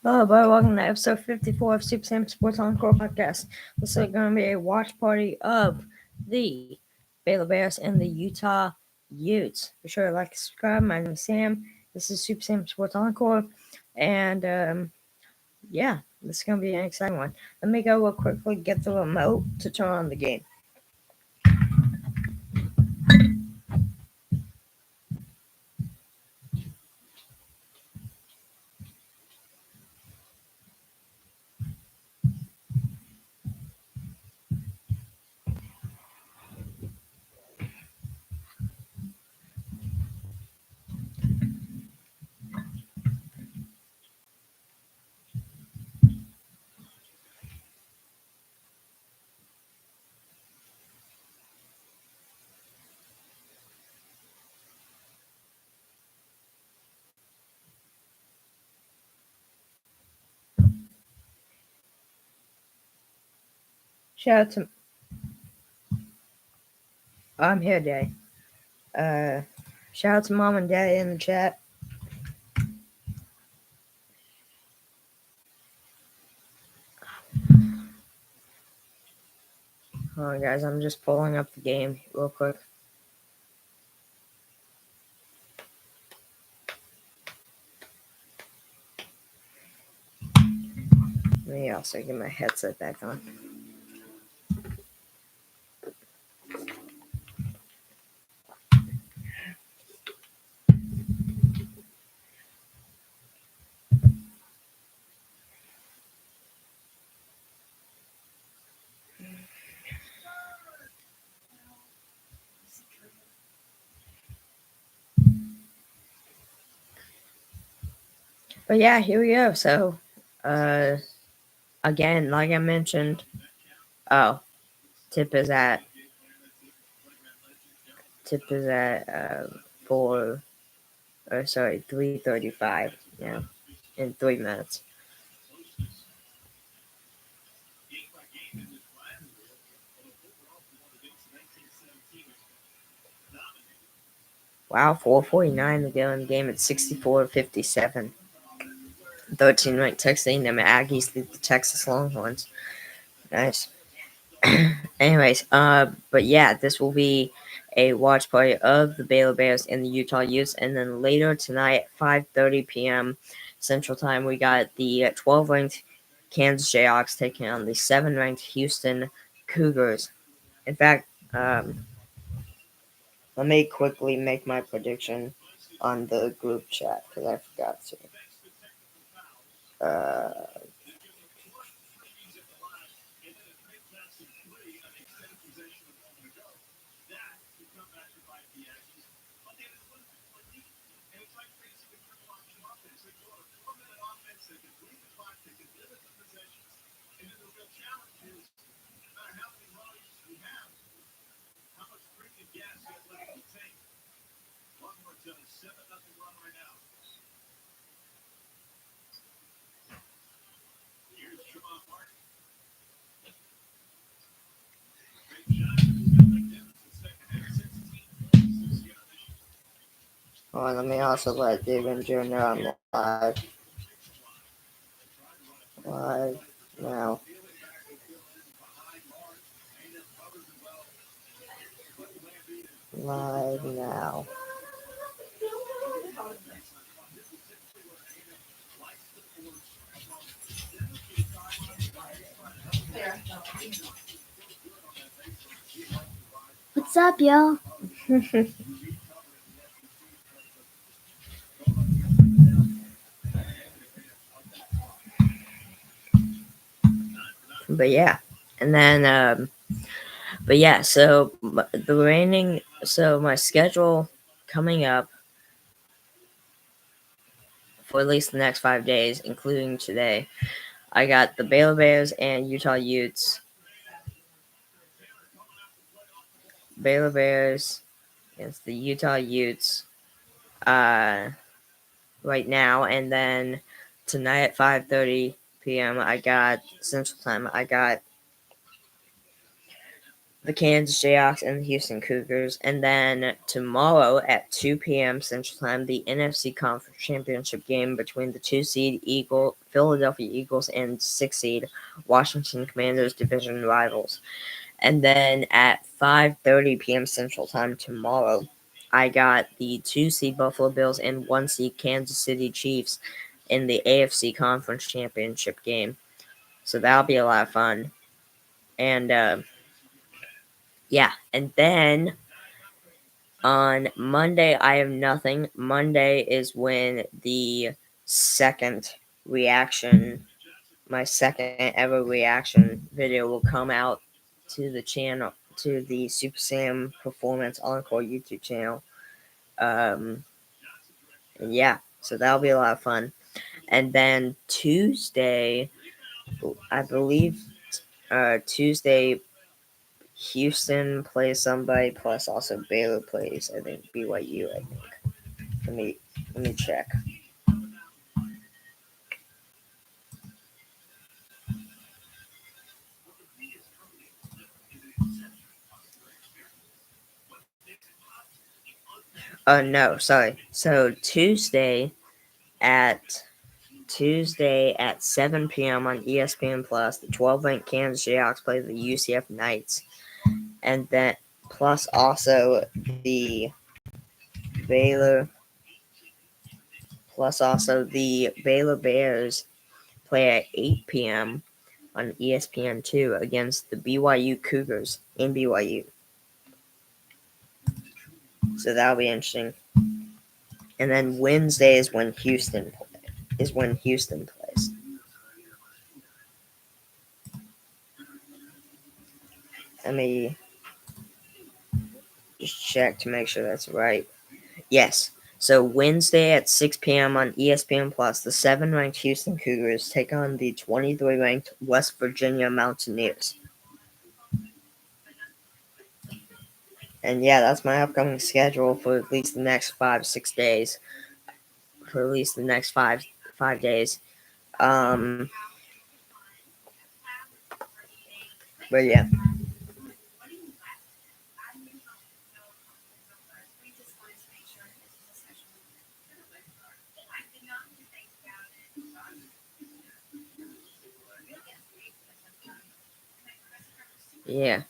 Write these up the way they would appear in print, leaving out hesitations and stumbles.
Hello, everybody. Welcome to episode 54 of Super Sam Sports Encore podcast. This is going to be a watch party of the Baylor Bears and the Utah Utes. Be sure to like and subscribe. My name is Sam. This is Super Sam Sports Encore. And yeah, this is going to be an exciting one. Let me go real quickly get the remote to turn on the game. Shout out to. I'm here, Daddy. Shout out to Mom and Daddy in the chat. Hold on, guys. I'm just pulling up the game real quick. Let me also get my headset back on. But yeah, here we go. So, again, like I mentioned, tip is at 3:35. Yeah, in 3 minutes. Wow, 4:49 to go in the game at 64-57. 13 ranked Texas A&M Aggies lead the Texas Longhorns. Nice. Anyways, but yeah, this will be a watch party of the Baylor Bears and the Utah Utes, and then later tonight at 5:30 p.m. Central Time, we got the 12-ranked Kansas Jayhawks taking on the 7-ranked Houston Cougars. In fact, let me quickly make my prediction on the group chat because I forgot to. Let me also let David Jr. know I'm live. Live now. Live now. What's up, y'all? But yeah, and then but yeah, so the remaining, so my schedule coming up for at least the next 5 days, including today, I got the Baylor Bears and Utah Utes. Baylor Bears against the Utah Utes right now, and then tonight at 5:30 p.m. I got Central Time. I got the Kansas Jayhawks and the Houston Cougars. And then tomorrow at 2 p.m. Central Time, the NFC Conference Championship game between the 2-seed Philadelphia Eagles and 6-seed Washington Commanders, division rivals. And then at 5:30 p.m. Central Time tomorrow, I got the 2-seed Buffalo Bills and 1-seed Kansas City Chiefs in the AFC Conference Championship game. So that'll be a lot of fun. And yeah, and then on Monday, I have nothing. Monday is when the second reaction, my second ever reaction video will come out to the channel, to the Super Sam Performance Encore YouTube channel. And yeah, so that'll be a lot of fun. And then Tuesday, I believe, Tuesday, Houston plays somebody, plus also Baylor plays, I think, BYU, I think. Let me check. No, sorry. So at Tuesday at 7 p.m. on ESPN Plus, the 12-ranked Kansas Jayhawks play the UCF Knights, and then plus also the Baylor, Baylor Bears play at 8 p.m. on ESPN2 against the BYU Cougars in BYU. So that'll be interesting. And then Wednesday is when Houston plays. Let me just check to make sure that's right. Yes. So Wednesday at 6 p.m. on ESPN Plus, the 7-ranked Houston Cougars take on the 23-ranked West Virginia Mountaineers. And yeah, that's my upcoming schedule for at least the next 5-6 days. For at least the next five days. But yeah. Yeah.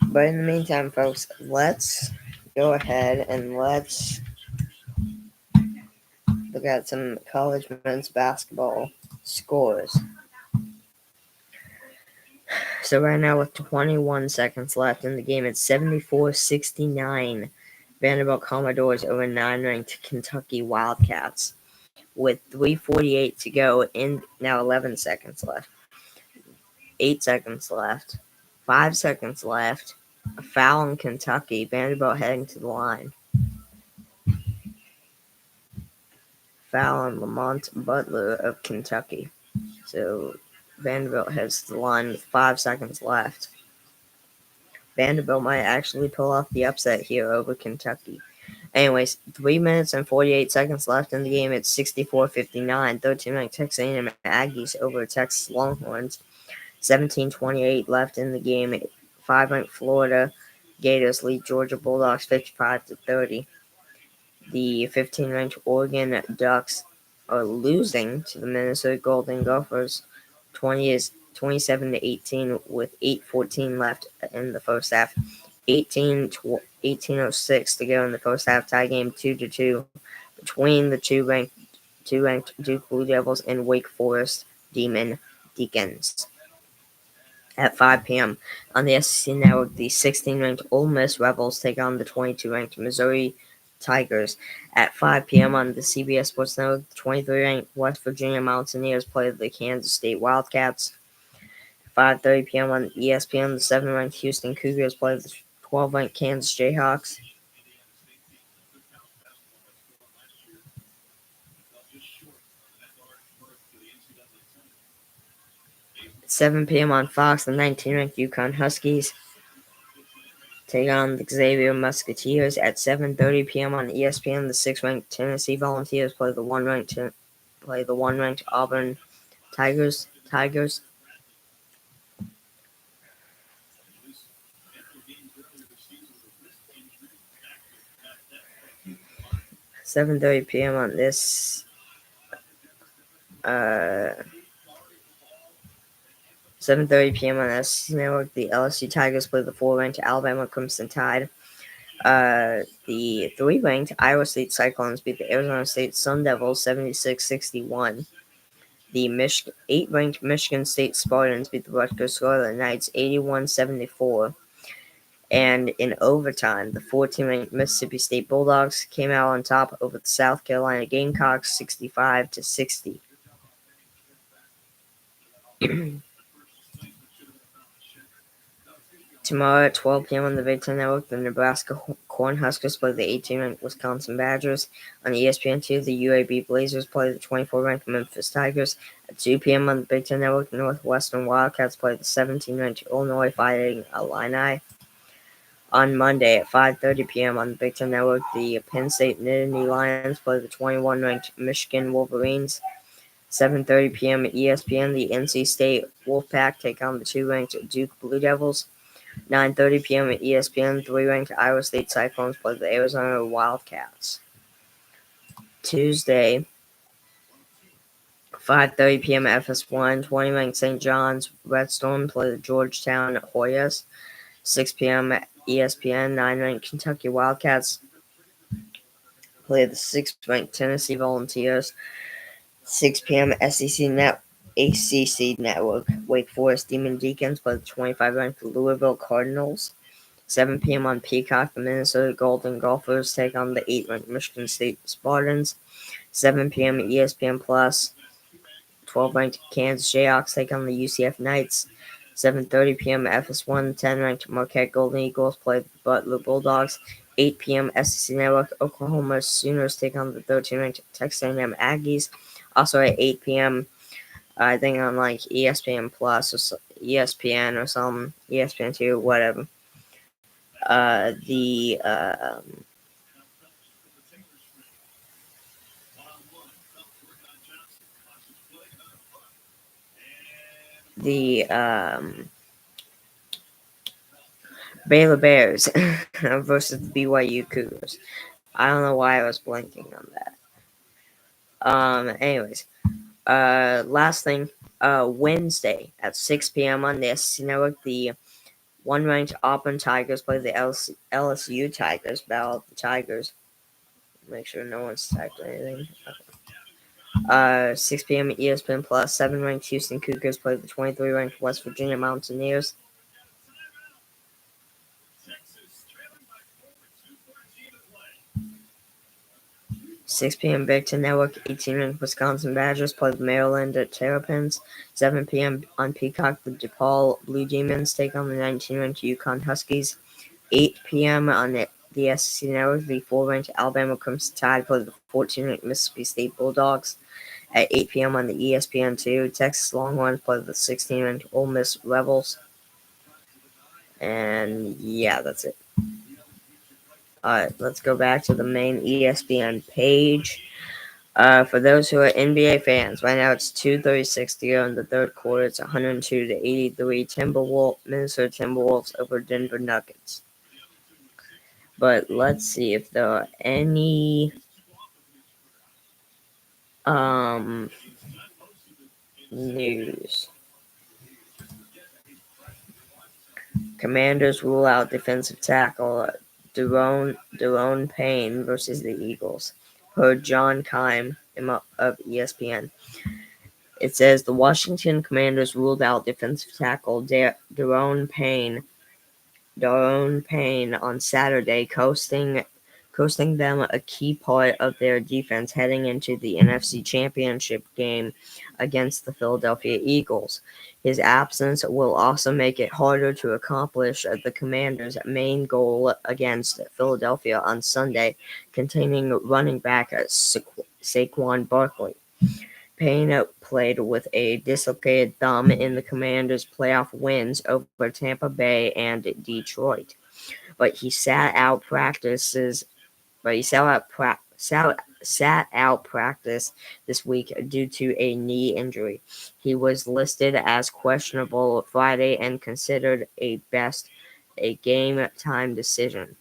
But in the meantime, folks, let's go ahead and let's look at some college men's basketball scores. So right now with 21 seconds left in the game, it's 74-69. Vanderbilt Commodores over 9-ranked Kentucky Wildcats. With 3:48 to go, in now 11 seconds left. 8 seconds left. 5 seconds left. A foul in Kentucky. Vanderbilt heading to the line. Foul on Lamont Butler of Kentucky. So Vanderbilt heads to the line with 5 seconds left. Vanderbilt might actually pull off the upset here over Kentucky. Anyways, 3 minutes and 48 seconds left in the game. It's 64-59. 13-ranked Texas A&M Aggies over Texas Longhorns. 17:28 left in the game. 5-ranked Florida Gators lead Georgia Bulldogs 55-30. The 15-ranked Oregon Ducks are losing to the Minnesota Golden Gophers 27-18 with 8:14 left in the first half. 18:06 to go in the first half. Tie game 2-2 between the two ranked Duke Blue Devils and Wake Forest Deacons. At 5 p.m. on the SEC Network, the 16-ranked Ole Miss Rebels take on the 22-ranked Missouri Tigers. At 5 p.m. on the CBS Sports Network, the 23-ranked West Virginia Mountaineers play the Kansas State Wildcats. At 5:30 p.m. on ESPN, the 7-ranked Houston Cougars play the 12-ranked Kansas Jayhawks. 7 p.m. on Fox, the 19th-ranked Yukon Huskies take on the Xavier Musketeers. At 7:30 p.m. on ESPN, the 6th-ranked Tennessee Volunteers play the 1-ranked Auburn Tigers. 7:30 p.m. on this. 7:30 p.m. on SEC Network, the LSU Tigers play the 4-ranked Alabama Crimson Tide. The 3-ranked Iowa State Cyclones beat the Arizona State Sun Devils 76-61. The 8-ranked Michigan State Spartans beat the Rutgers Scarlet Knights 81-74. And in overtime, the 14-ranked Mississippi State Bulldogs came out on top over the South Carolina Gamecocks 65-60. Tomorrow at 12 p.m. on the Big Ten Network, the Nebraska Cornhuskers play the 18-ranked Wisconsin Badgers. On ESPN2, the UAB Blazers play the 24-ranked Memphis Tigers. At 2 p.m. on the Big Ten Network, the Northwestern Wildcats play the 17-ranked Illinois Fighting Illini. On Monday at 5:30 p.m. on the Big Ten Network, the Penn State Nittany Lions play the 21-ranked Michigan Wolverines. 7:30 p.m. at ESPN, the NC State Wolfpack take on the 2-ranked Duke Blue Devils. 9:30 p.m. at ESPN, 3-ranked Iowa State Cyclones play the Arizona Wildcats. Tuesday, 5:30 p.m. at FS1, 20-ranked St. John's Red Storm play the Georgetown Hoyas. 6 p.m. at ESPN, 9-ranked Kentucky Wildcats play the 6th-ranked Tennessee Volunteers. 6 p.m. ACC Network, Wake Forest Demon Deacons play the 25-ranked Louisville Cardinals. 7 p.m. on Peacock, the Minnesota Golden Gophers take on the 8th-ranked Michigan State Spartans. 7 p.m. at ESPN Plus, 12-ranked Kansas Jayhawks take on the UCF Knights. 7:30 p.m. at FS1, 10-ranked Marquette Golden Eagles play the Butler Bulldogs. 8 p.m. SEC Network, Oklahoma Sooners take on the 13-ranked Texas A&M Aggies. Also at 8 p.m., I think on like ESPN Plus or ESPN or something, ESPN2, whatever. The Baylor Bears versus the BYU Cougars. I don't know why I was blanking on that. Anyways, last thing, Wednesday at 6 p.m. on the SEC Network, the 1-ranked Auburn Tigers play the LSU Tigers. Battle of the Tigers. Make sure no one's typed anything. 6 p.m. at ESPN Plus, 7-ranked Houston Cougars play the 23-ranked West Virginia Mountaineers. 6 p.m. Big Ten Network, 18-ranked Wisconsin Badgers play the Maryland Terrapins. 7 p.m. on Peacock, the DePaul Blue Demons take on the 19-ranked Yukon Huskies. 8 p.m. on the SEC Network, the 4-ranked Alabama Crimson Tide play the 14-ranked Mississippi State Bulldogs. At 8 p.m. on the ESPN2, Texas Longhorns play the 16-ranked Ole Miss Rebels. And yeah, that's it. Alright, let's go back to the main ESPN page. For those who are NBA fans, right now it's 2:36 to go in the third quarter. It's 102-83 Minnesota Timberwolves over Denver Nuggets. But let's see if there are any news. Commanders rule out defensive tackle Daron Payne versus the Eagles. Per John Keim of ESPN. It says the Washington Commanders ruled out defensive tackle Daron Payne on Saturday, costing them a key part of their defense heading into the NFC Championship game against the Philadelphia Eagles. His absence will also make it harder to accomplish the Commanders' main goal against Philadelphia on Sunday, containing running back Saquon Barkley. Payne played with a dislocated thumb in the Commanders' playoff wins over Tampa Bay and Detroit, but he sat out practices. But he sat out practice this week due to a knee injury. He was listed as questionable Friday and considered a game time decision.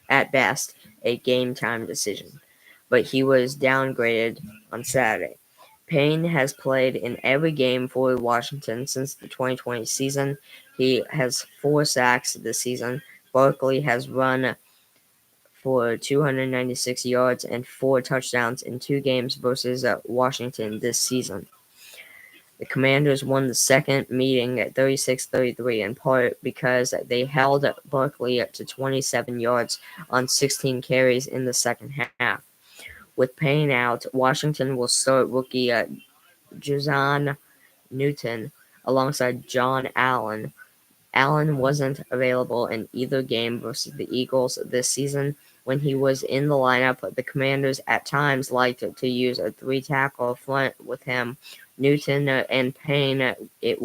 At best, a game time decision, but he was downgraded on Saturday. Payne has played in every game for Washington since the 2020 season. He has 4 sacks this season. Barkley has run for 296 yards and 4 touchdowns in 2 games versus Washington this season. The Commanders won the second meeting at 36-33 in part because they held Barkley to 27 yards on 16 carries in the second half. With Payne out, Washington will start rookie Jazan Newton alongside John Allen. Allen wasn't available in either game versus the Eagles this season. When he was in the lineup, the Commanders at times liked to use a 3-tackle front with him. Newton and Payne, it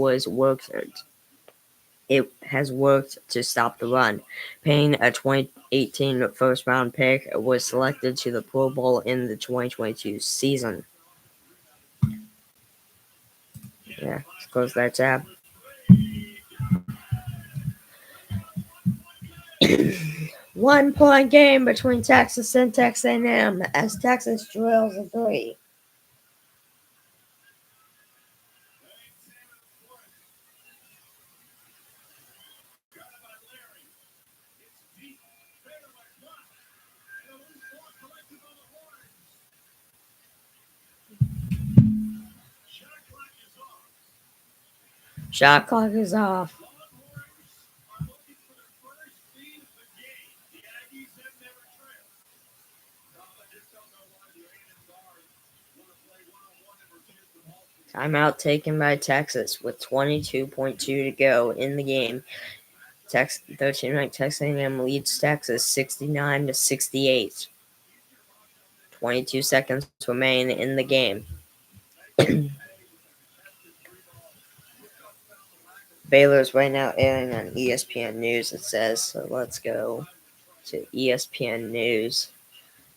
has worked to stop the run. Payne, a 2018 first-round pick, was selected to the Pro Bowl in the 2022 season. Yeah, let's close that tab. 1-point game between Texas and Texas A&M as Texas drills a 3. Shot clock is off. Timeout taken by Texas with 22.2 to go in the game. 13-ranked Texas A&M leads Texas 69-68. 22 seconds remain in the game. Baylor's right now airing on ESPN News, it says. So let's go to ESPN News.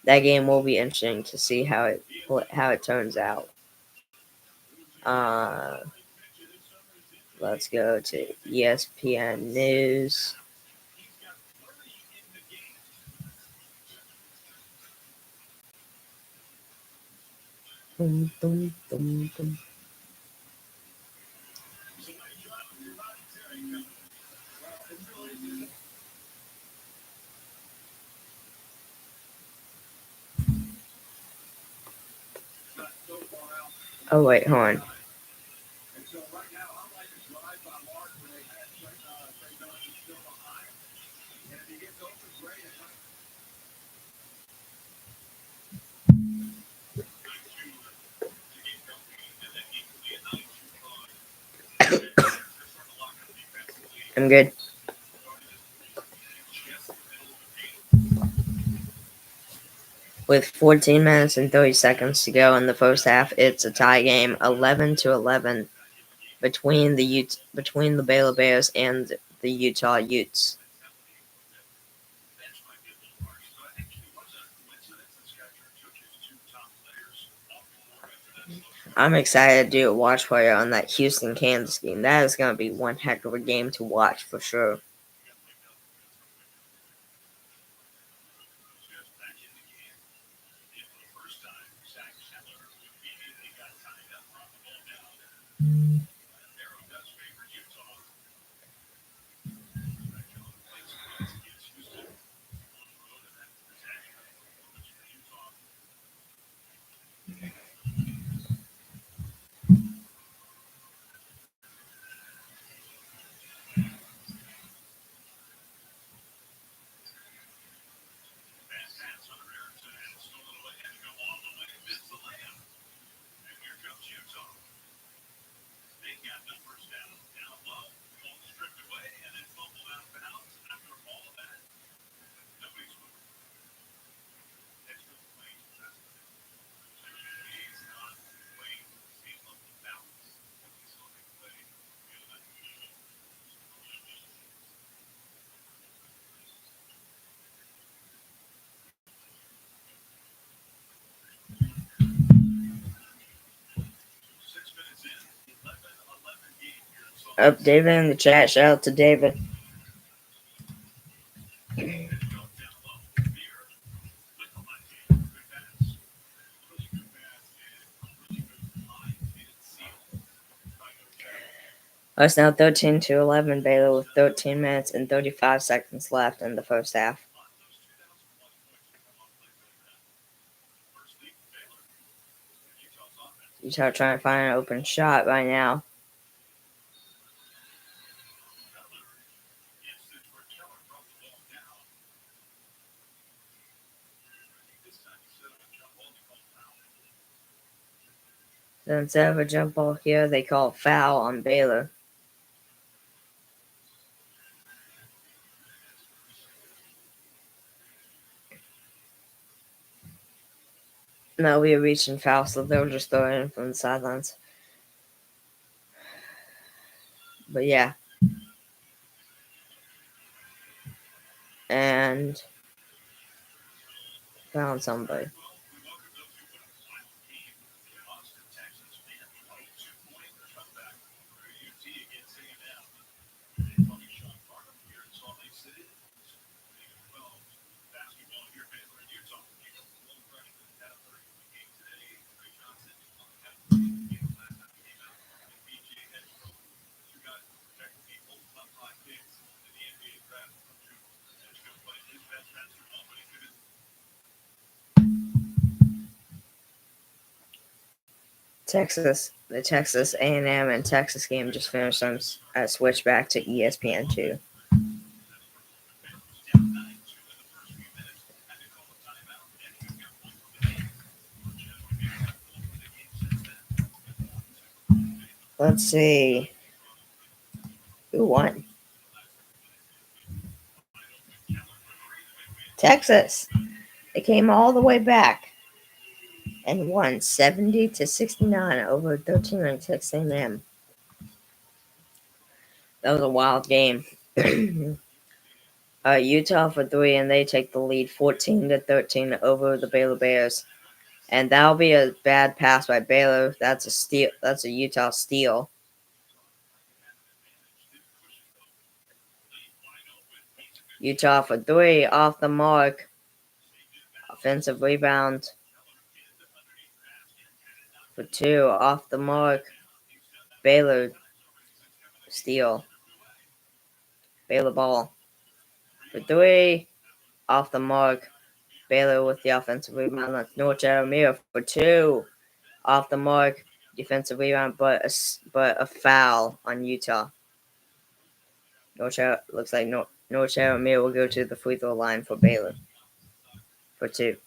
That game will be interesting to see how it turns out. Let's go to ESPN News. Dum, dum, dum, dum. Oh, wait, hold on. I'm good. With 14 minutes and 30 seconds to go in the first half, it's a tie game, 11-11, between the Baylor Bears and the Utah Utes. I'm excited to do a watch party on that Houston-Kansas game. That is going to be one heck of a game to watch for sure. Up, David in the chat. Shout out to David. It's now 13-11 Baylor with 13 minutes and 35 seconds left in the first half. Utah trying to find an open shot right now. So instead of a jump ball here, they call foul on Baylor. No, we are reaching foul, so they'll just throw it in from the sidelines. But yeah. And found somebody. The Texas A&M and Texas game just finished. I switched back to ESPN2. Let's see. Who won? Texas. They came all the way back and won 70-69 over 13-ranked Texas A&M. That was a wild game. Utah for 3, and they take the lead 14-13 over the Baylor Bears. And that'll be a bad pass by Baylor. That's a steal. That's a Utah steal. Utah for 3, off the mark. Offensive rebound. For 2, off the mark. Baylor steal. Baylor ball. For 3, off the mark. Baylor with the offensive rebound. That's North Jeremiah for 2, off the mark. Defensive rebound, but a foul on Utah. Looks like North Jeremiah will go to the free throw line for Baylor for 2.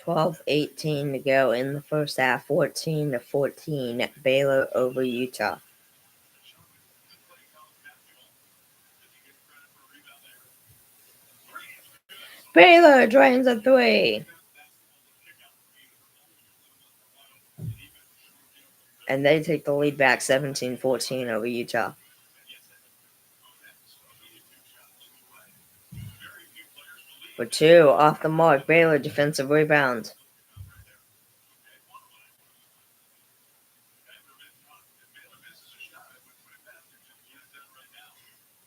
$12:18 to go in the first half. 14-14. Baylor over Utah. Baylor drains a 3. And they take the lead back 17-14 over Utah. For 2, off the mark. Baylor defensive rebound.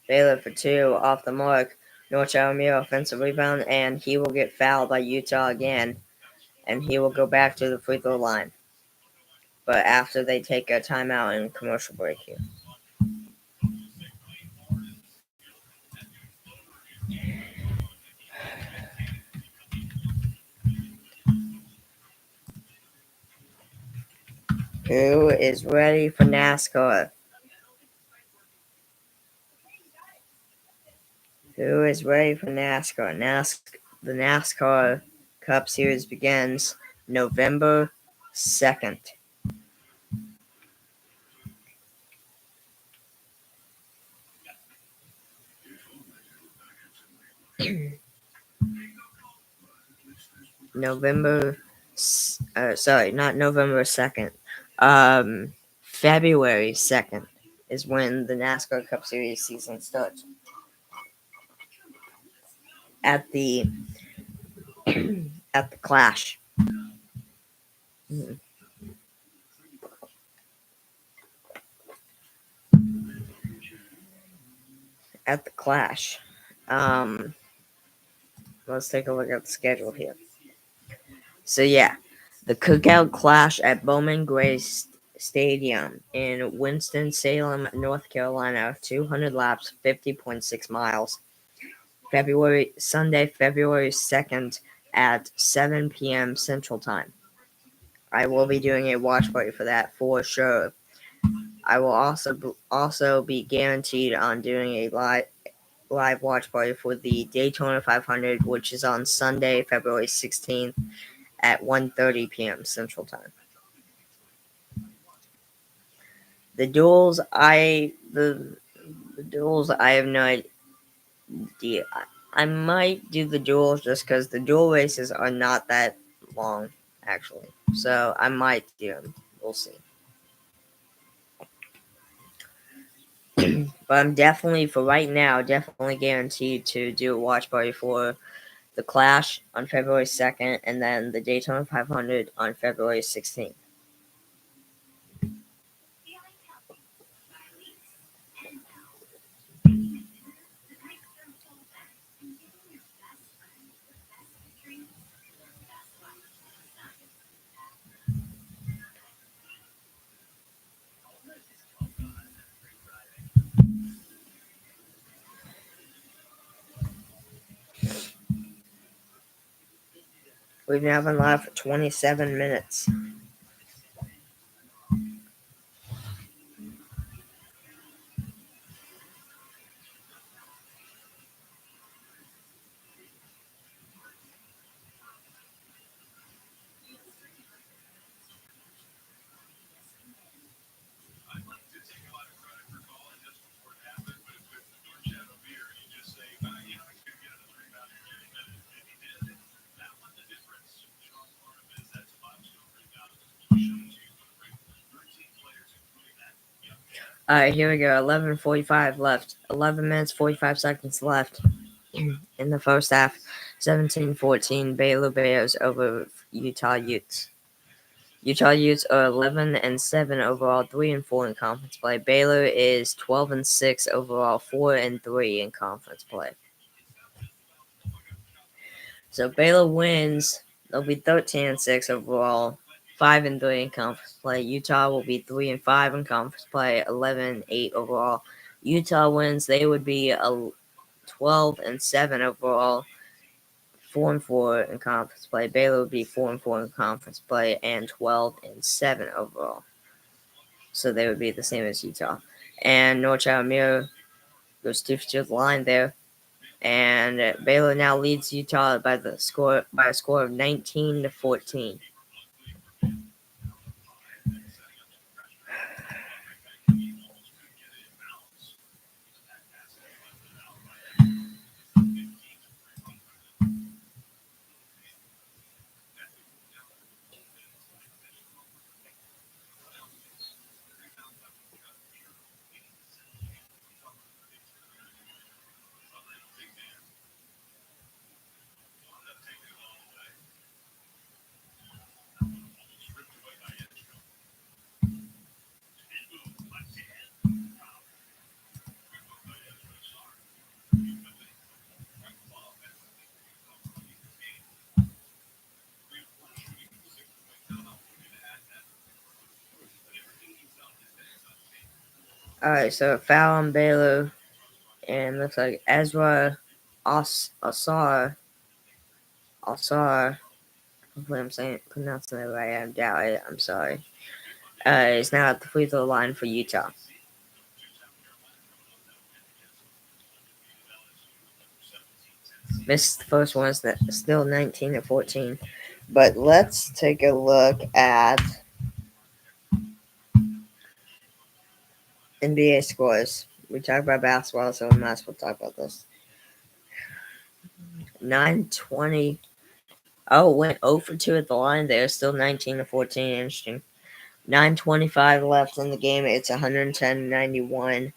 Baylor for 2, off the mark. North Jeremiah offensive rebound, and he will get fouled by Utah again. And he will go back to the free throw line. But after they take a timeout and commercial break here. Who is ready for NASCAR? Who is ready for NASCAR? The NASCAR Cup Series begins November 2nd. November Sorry, not November 2nd. February 2nd is when the NASCAR Cup Series season starts. At the at the Clash. At the Clash. Um, let's take a look at the schedule here. So yeah, the Cookout Clash at Bowman Gray Stadium in Winston-Salem, North Carolina, 200 laps, 50.6 miles. Sunday, February 2nd at 7 p.m. Central Time. I will be doing a watch party for that for sure. I will also be guaranteed on doing a live watch party for the Daytona 500, which is on Sunday, February 16th at 1:30 p.m. Central Time. The duels, the duels, I have no idea. I might do the duels just because the duel races are not that long, actually. So I might do them. We'll see. But I'm definitely, for right now, definitely guaranteed to do a watch party for the Clash on February 2nd, and then the Daytona 500 on February 16th. We've now been live for 27 minutes. Alright, here we go. 11:45 left. 11 minutes, 45 seconds left in the first half. 17-14 Baylor Bears over Utah Utes. Utah Utes are 11-7 overall, 3-4 in conference play. Baylor is 12-6 overall, 4-3 in conference play. So Baylor wins, they'll be 13-6 overall, 5-3 in conference play. Utah will be 3-5 in conference play, 11-8 overall. Utah wins, they would be 12-7 overall, 4-4 in conference play. Baylor would be 4-4 in conference play and 12-7 overall. So they would be the same as Utah. And North Carolina goes to the line there. And Baylor now leads Utah by a score of 19-14. Alright, so foul on Baylor. And looks like Ezra Asar. Hopefully I'm pronouncing it right. I doubt it. I'm sorry. Is now at the free throw line for Utah. Missed the first one. Still 19-14. But let's take a look at NBA scores. We talk about basketball, so we might as well talk about this. 9:20 Oh, went 0 for 2 at the line there. Still 19-14. Interesting. 9:25 left in the game. It's 110-91.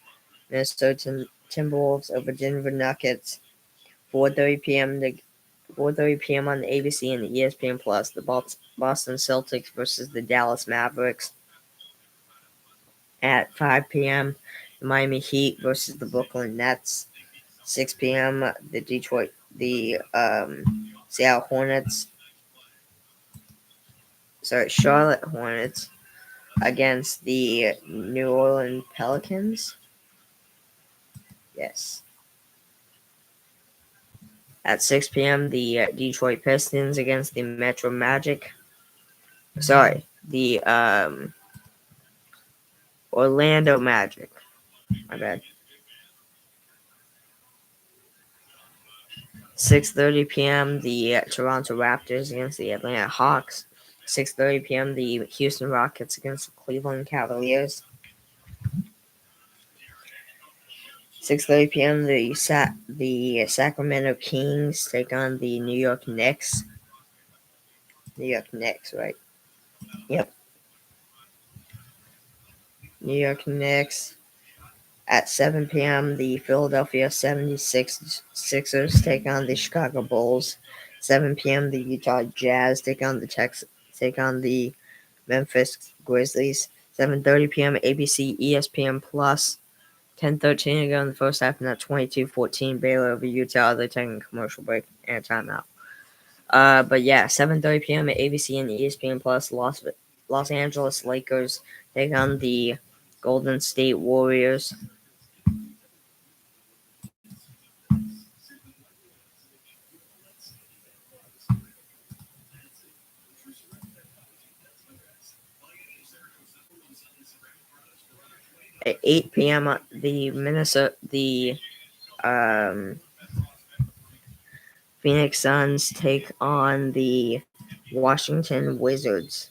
Minnesota Timberwolves over Denver Nuggets. 4:30 p.m. on the ABC and the ESPN Plus. The Boston Celtics versus the Dallas Mavericks. At 5 p.m., the Miami Heat versus the Brooklyn Nets. 6 p.m., Seattle Hornets. Charlotte Hornets against the New Orleans Pelicans. Yes. At 6 p.m., the Detroit Pistons against the Metro Magic. Sorry, the Orlando Magic. My bad. 6:30 p.m. the Toronto Raptors against the Atlanta Hawks. 6:30 p.m. the Houston Rockets against the Cleveland Cavaliers. 6:30 p.m. the Sacramento Kings take on the New York Knicks. New York Knicks, right? Yep. New York Knicks. At 7 p.m., the Philadelphia 76ers take on the Chicago Bulls. 7 p.m., the Utah Jazz take on the Memphis Grizzlies. 7:30 p.m. ABC ESPN Plus. 10:13 to go in the first half, and at 22-14 Baylor over Utah. They're taking a commercial break and a timeout. But yeah, 7:30 p.m. at ABC and ESPN Plus. Los Angeles Lakers take on the Golden State Warriors. At 8 p.m., the Phoenix Suns take on the Washington Wizards.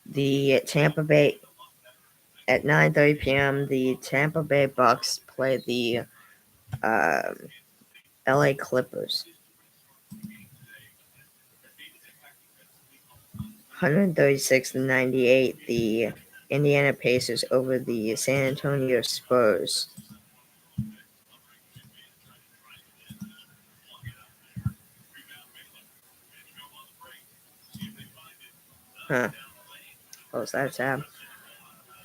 The Tampa Bay at 9:30 p.m. The Tampa Bay Bucks play the LA Clippers. 136-98. The Indiana Pacers over the San Antonio Spurs. Huh. Close that tab.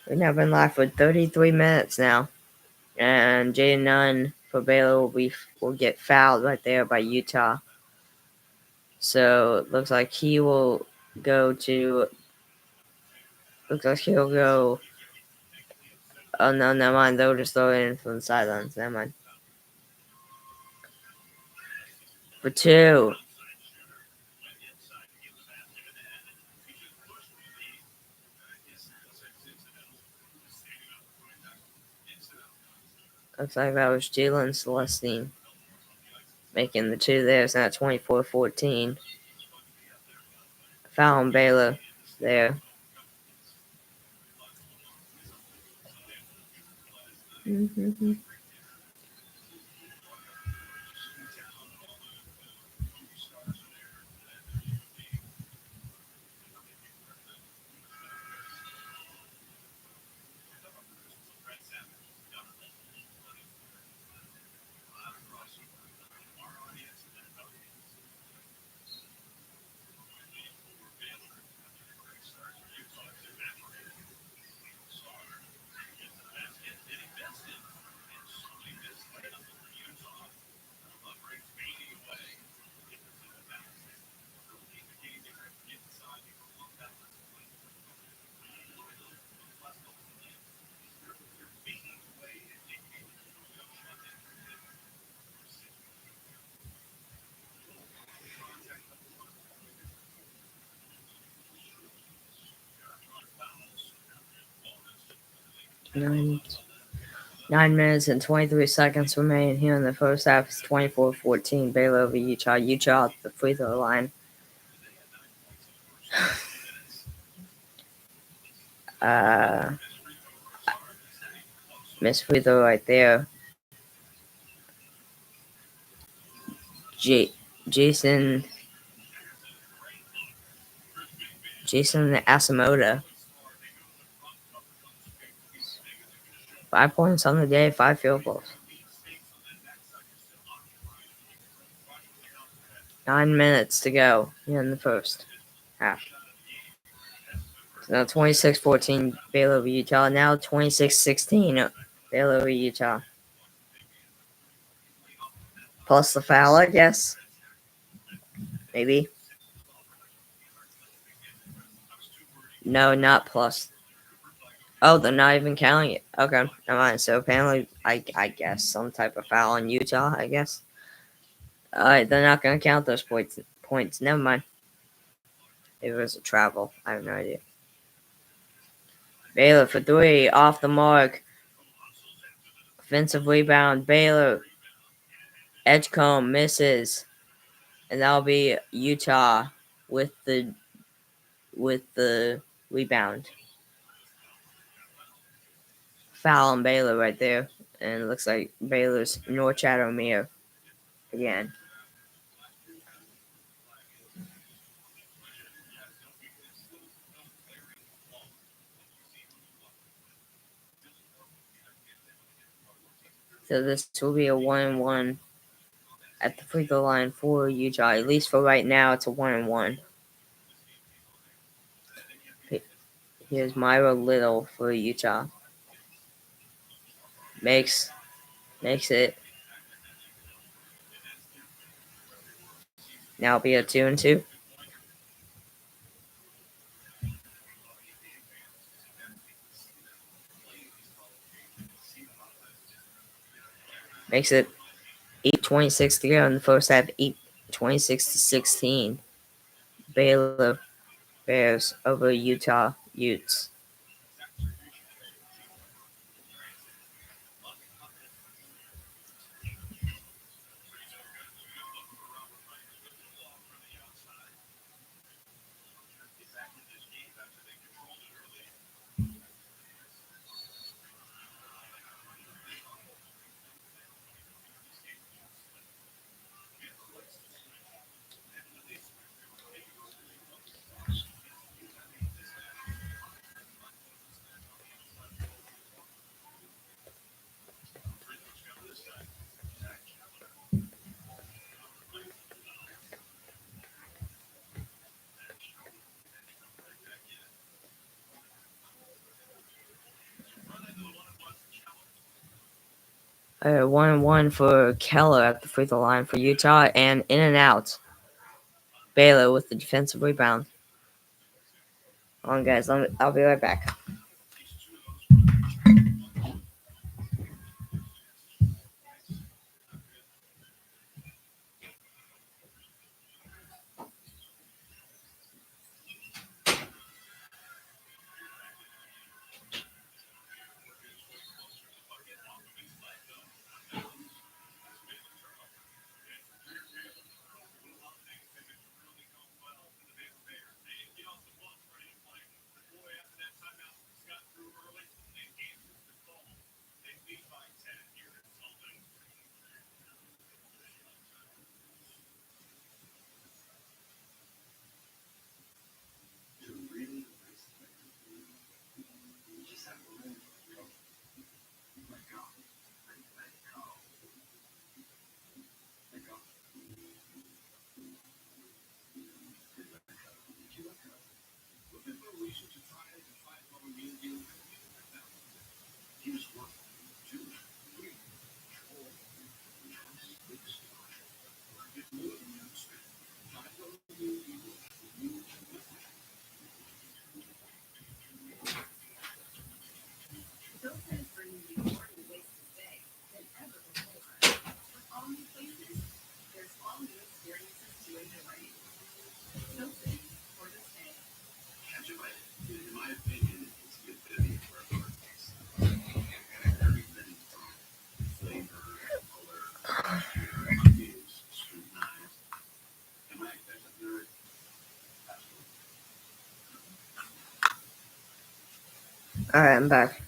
We've now been live for 33 minutes now. And Jaden Nunn for Baylor will get fouled right there by Utah. So it looks like he will go to. Looks like he'll go. Oh no, never mind. They'll just throw it in from the sidelines. Never mind. For two. Looks like that was Jalen Celestine making the two there. It's now 24-14. Foul on Baylor there. Mm-hmm. 9 minutes and 23 seconds remain here in the first half. It's 24-14. Baylor over Utah. Utah at the free throw line. Missed free throw right there. J- Jason Asamoah. 5 points on the day, 5 field goals. 9 minutes to go in the first half. So now 26-14 Baylor over Utah. Now 26-16 Baylor over Utah. Plus the foul, I guess. Maybe. No, not plus. Oh, they're not even counting it. Okay, never mind. So apparently, I guess some type of foul on Utah. I guess. Alright, they're not gonna count those points. Never mind. It was a travel. I have no idea. Baylor for three, off the mark. Offensive rebound. Baylor. Edgecombe misses, and that'll be Utah with the rebound. Foul on Baylor right there, and it looks like Baylor's Norchad O'Meara again. So this will be a 1-1 at the free throw line for Utah. At least for right now, it's a 1-1. Here's Myra Little for Utah. Makes it. Now it'll be a 2-2. Makes it 8:26 to go in the first half. 26-16. Baylor Bears over Utah Utes. A 1-1 for Keller at the free throw line for Utah, and in and out. Baylor with the defensive rebound. Hold on, guys. I'll be right back. All right, I'm back.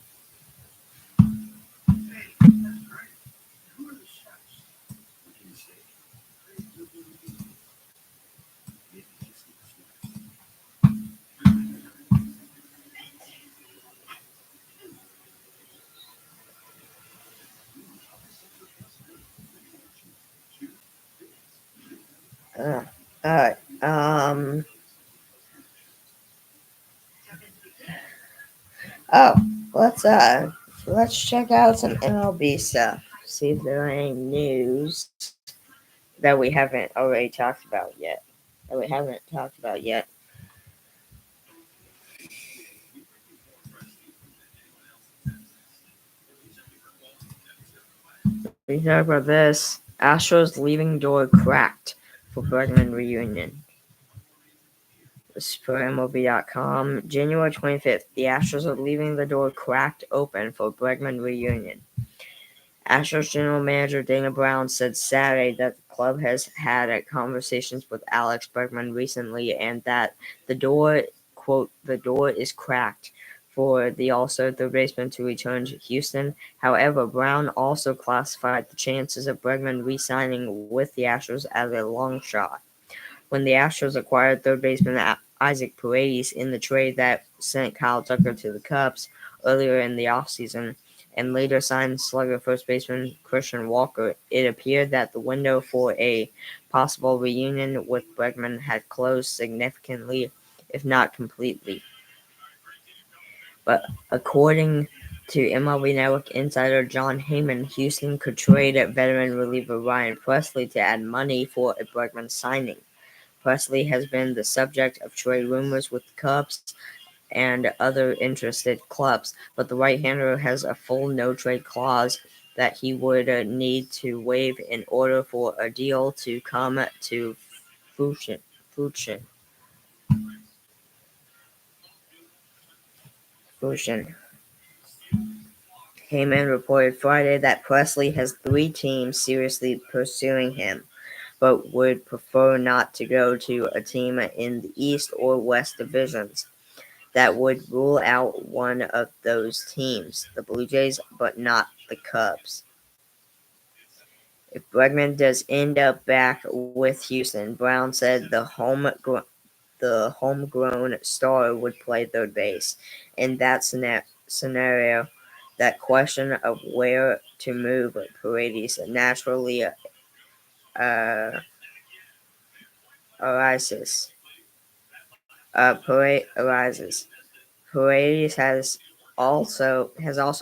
Alright. Oh, let's check out some MLB stuff. See if there are any news that we haven't already talked about yet. That we haven't talked about yet. We talk about this. Astros leaving door cracked for Bregman reunion. This is for MLB.com. January 25th, the Astros are leaving the door cracked open for Bregman reunion. Astros general manager Dana Brown said Saturday that the club has had conversations with Alex Bregman recently and that the door, quote, the door is cracked for the All-Star third baseman to return to Houston. However, Brown also classified the chances of Bregman re-signing with the Astros as a long shot. When the Astros acquired third baseman Isaac Paredes in the trade that sent Kyle Tucker to the Cubs earlier in the offseason, and later signed slugger first baseman Christian Walker, it appeared that the window for a possible reunion with Bregman had closed significantly, if not completely. But according to MLB Network insider John Heyman, Houston could trade veteran reliever Ryan Presley to add money for a Bregman signing. Presley has been the subject of trade rumors with the Cubs and other interested clubs, but the right-hander has a full no-trade clause that he would need to waive in order for a deal to come to fruition. Heyman reported Friday that Presley has 3 teams seriously pursuing him, but would prefer not to go to a team in the East or West divisions. That would rule out one of those teams, the Blue Jays, but not the Cubs. If Bregman does end up back with Houston, Brown said the homegrown star would play third base. In that scenario, that question of where to move Paredes naturally arises. Arises. Paredes has also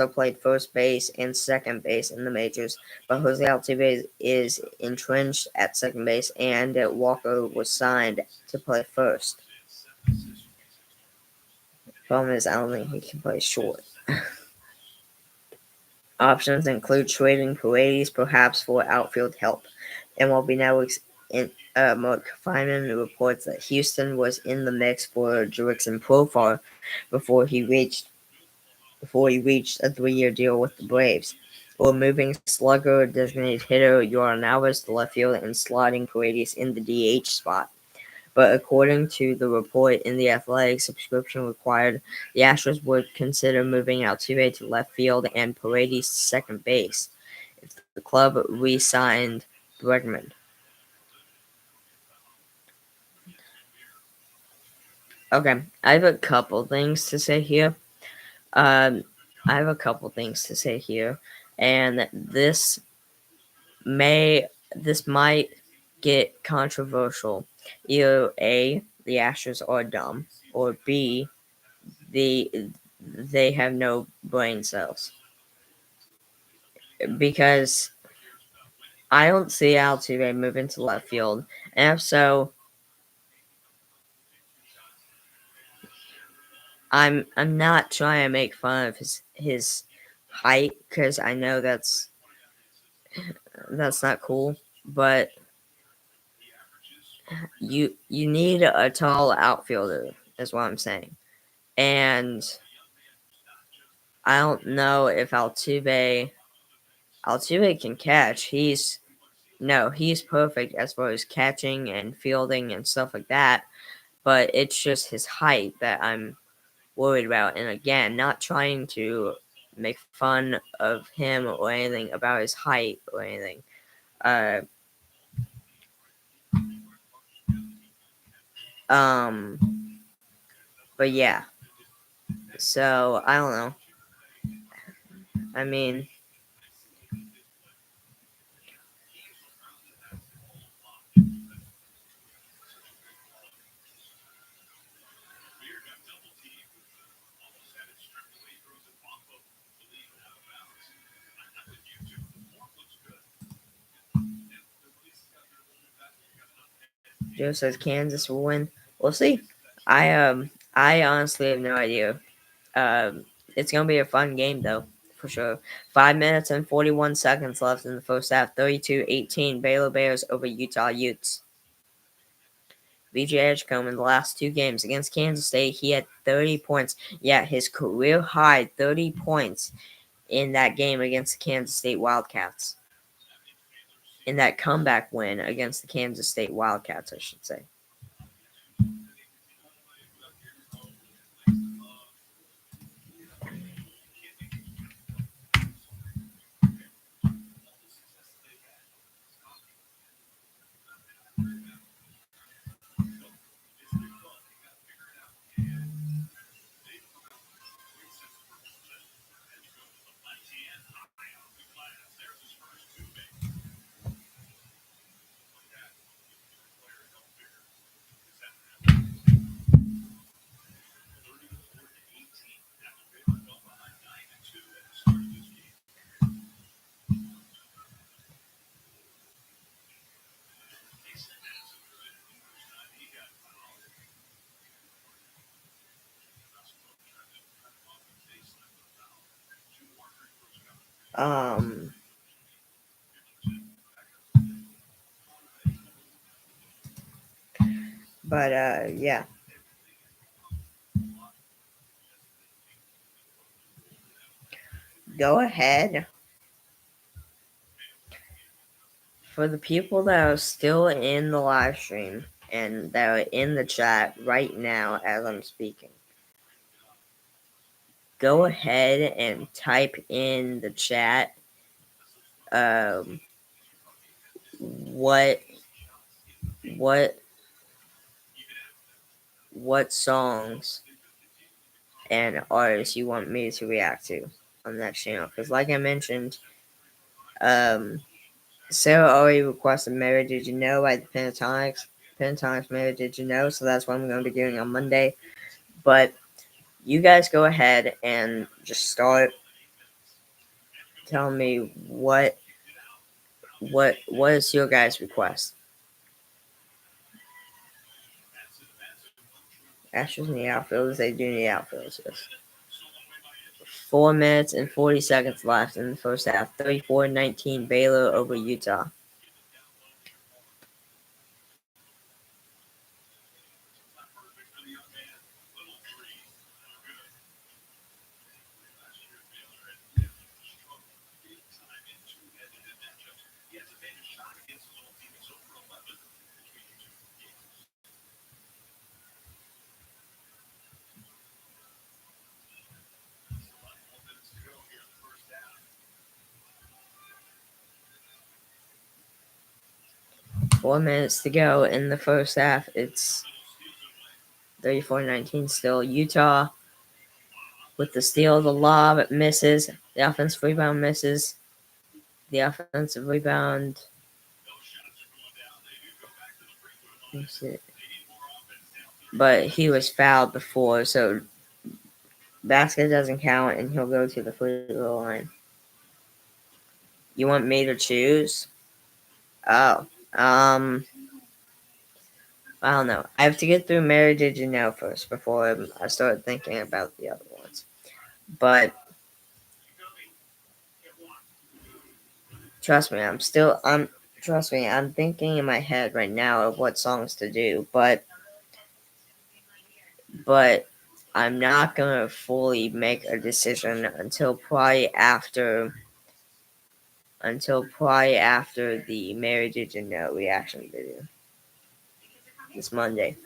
played first base and second base in the majors, but Jose Altuve is entrenched at second base, and Walker was signed to play first. Problem is, I don't think he can play short. Options include trading Paredes, perhaps for outfield help. MLB Network's Mark Feynman reports that Houston was in the mix for Jurickson Profar before he reached a 3-year deal with the Braves, or moving slugger designated hitter Yordan Alvarez to left field and slotting Paredes in the DH spot. But according to the report in the Athletic, subscription required, the Astros would consider moving Altuve to left field and Paredes to second base if the club re-signed Bregman. Okay, I have a couple things to say here. Um, and this might get controversial. Either A, the Astros are dumb, or B, they have no brain cells. Because I don't see Altuve moving to left field, and if so, I'm not trying to make fun of his height because I know that's not cool, but you need a tall outfielder is what I'm saying. And I don't know if Altuve can catch. He's perfect as far as catching and fielding and stuff like that, but it's just his height that I'm worried about. And again, not trying to make fun of him or anything about his height or anything. Uh, but yeah. So I don't know. I mean, Joe says Kansas will win. We'll see. I honestly have no idea. It's gonna be a fun game though, for sure. 5 minutes and 41 seconds left in the first half. 32-18. Baylor Bears over Utah Utes. VJ Edgecombe in the last two games against Kansas State, he had 30 points. Yeah, his career high 30 points in that game against the Kansas State Wildcats. In that comeback win against the Kansas State Wildcats, I should say. Yeah. Go ahead. For the people that are still in the live stream and that are in the chat right now as I'm speaking, go ahead and type in the chat what what what songs and artists you want me to react to on that channel. Because like I mentioned, Sarah already requested Mary Did You Know by the Pentatonics. Pentatonics Mary Did You Know, so that's what I'm going to be doing on Monday. But you guys go ahead and just start telling me what is your guys' request. Astros in the outfield, they do need outfielders. 4 minutes and 40 seconds left in the first half. 34-19 Baylor over Utah. Four minutes to go in the first half. It's 34-19 still. Utah with the steal. The lob misses. The offensive rebound misses. The offensive rebound. But he was fouled before, so basket doesn't count, and he'll go to the free throw line. You want me to choose? Oh, I don't know. I have to get through Mary Did You Know first before I start thinking about the other ones. But trust me, I'm thinking in my head right now of what songs to do, but I'm not gonna fully make a decision until probably after the Mary Did You Know reaction video this Monday.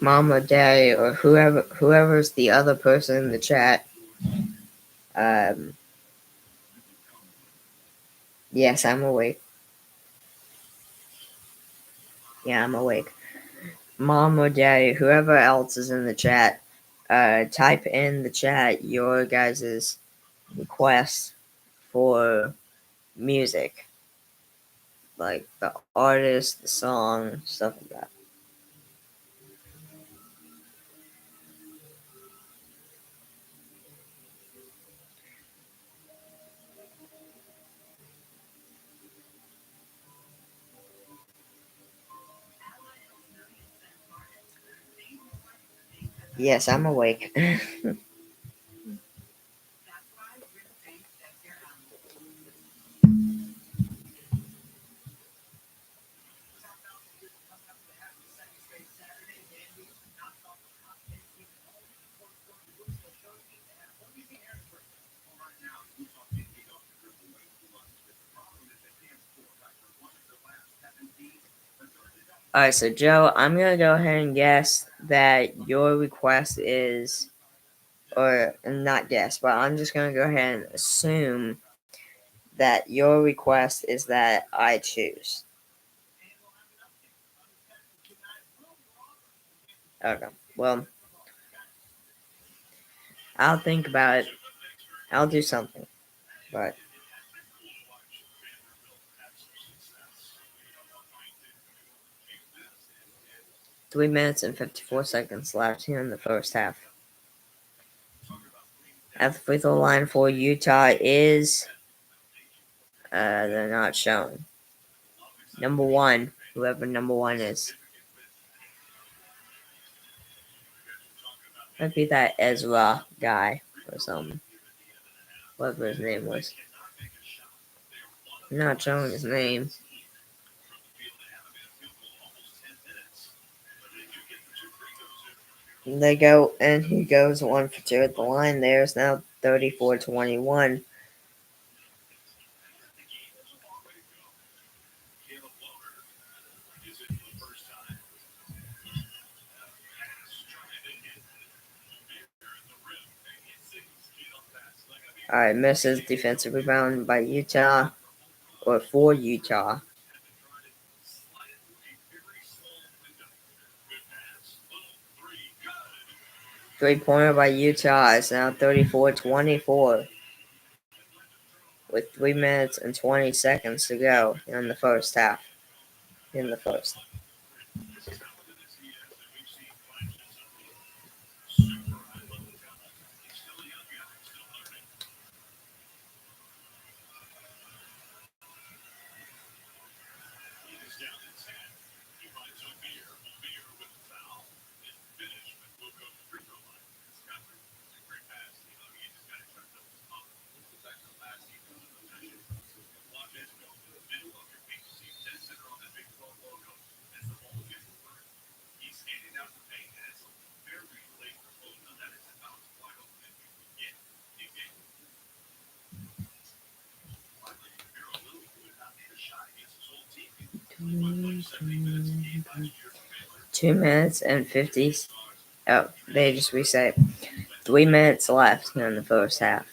mom or daddy or whoever's the other person in the chat. Um, yes, I'm awake. Yeah, I'm awake. Mom or daddy, whoever else is in the chat, type in the chat your guys' request for music, like the artist, the song, stuff like that. Yes, I'm awake. Alright, so Joe, I'm gonna go ahead and guess that your request is, or not guess, but I'm just gonna go ahead and assume that your request is that I choose. Okay, well, I'll think about it. I'll do something, but 3 minutes and 54 seconds left here in the first half. At the free throw line for Utah is, they're not showing. Number one, whoever number one is. Might be that Ezra guy or something. Whatever his name was. I'm not showing his name. They go, and he goes 1 for 2 at the line. There's now 34-21. Alright, misses. Defensive rebound by Utah, or for Utah. Three-pointer by Utah is now 34-24 with 3 minutes and 20 seconds to go in the first half. In the first. Two minutes and 50. Oh, they just reset. 3 minutes left in the first half.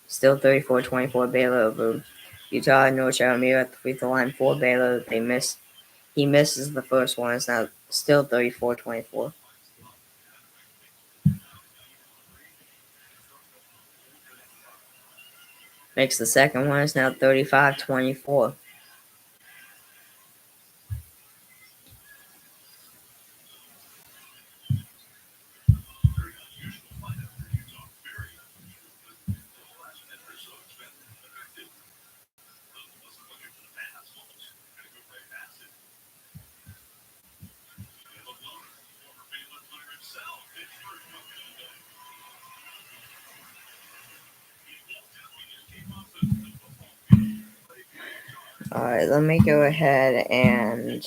Still 34-24 Baylor over Utah. No Shamir at the free throw line for Baylor. They miss. He misses the first one. It's now still 34-24. Makes the second one. It's now 35-24. All right, let me go ahead and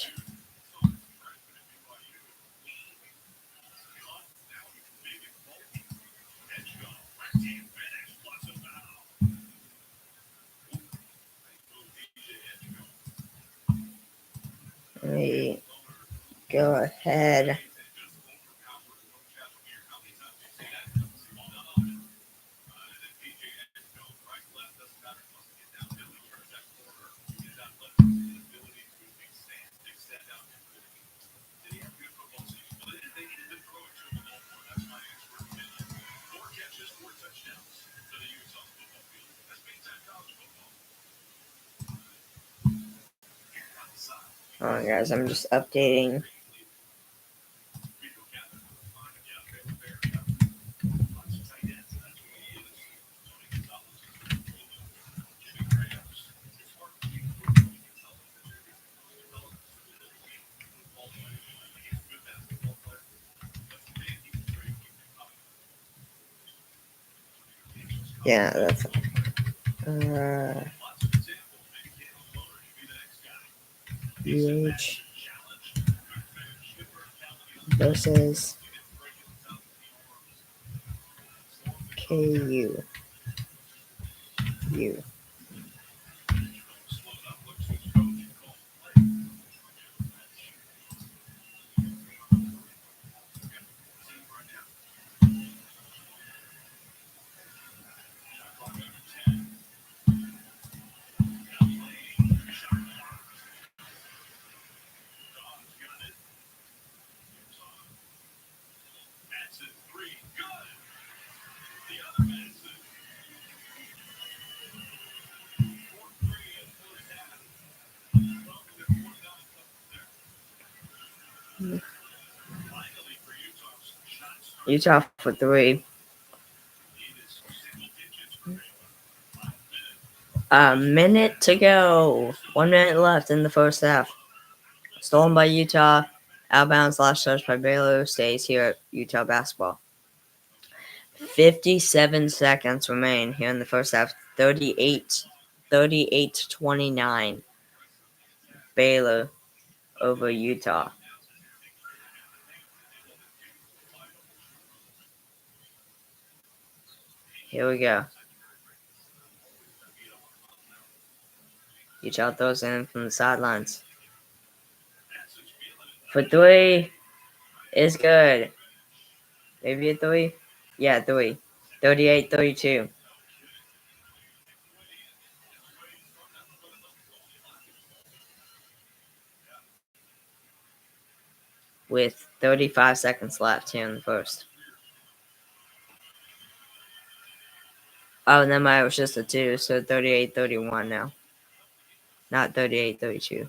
let me go ahead. Oh, guys, I'm just updating. Yeah, that's UH versus KU. U. Utah for 3. A minute to go. 1 minute left in the first half. Stolen by Utah. Out of bounds last touch by Baylor. Stays here at Utah basketball. 57 seconds remain here in the first half. 38 to 29. Baylor over Utah. Here we go. Utah throws in from the sidelines. For 3 is good. Maybe a 3? Yeah, 3. 38-32. With 35 seconds left here in the first. Oh, never mind. It was just a 2, so 38-31 now. Not 38-32.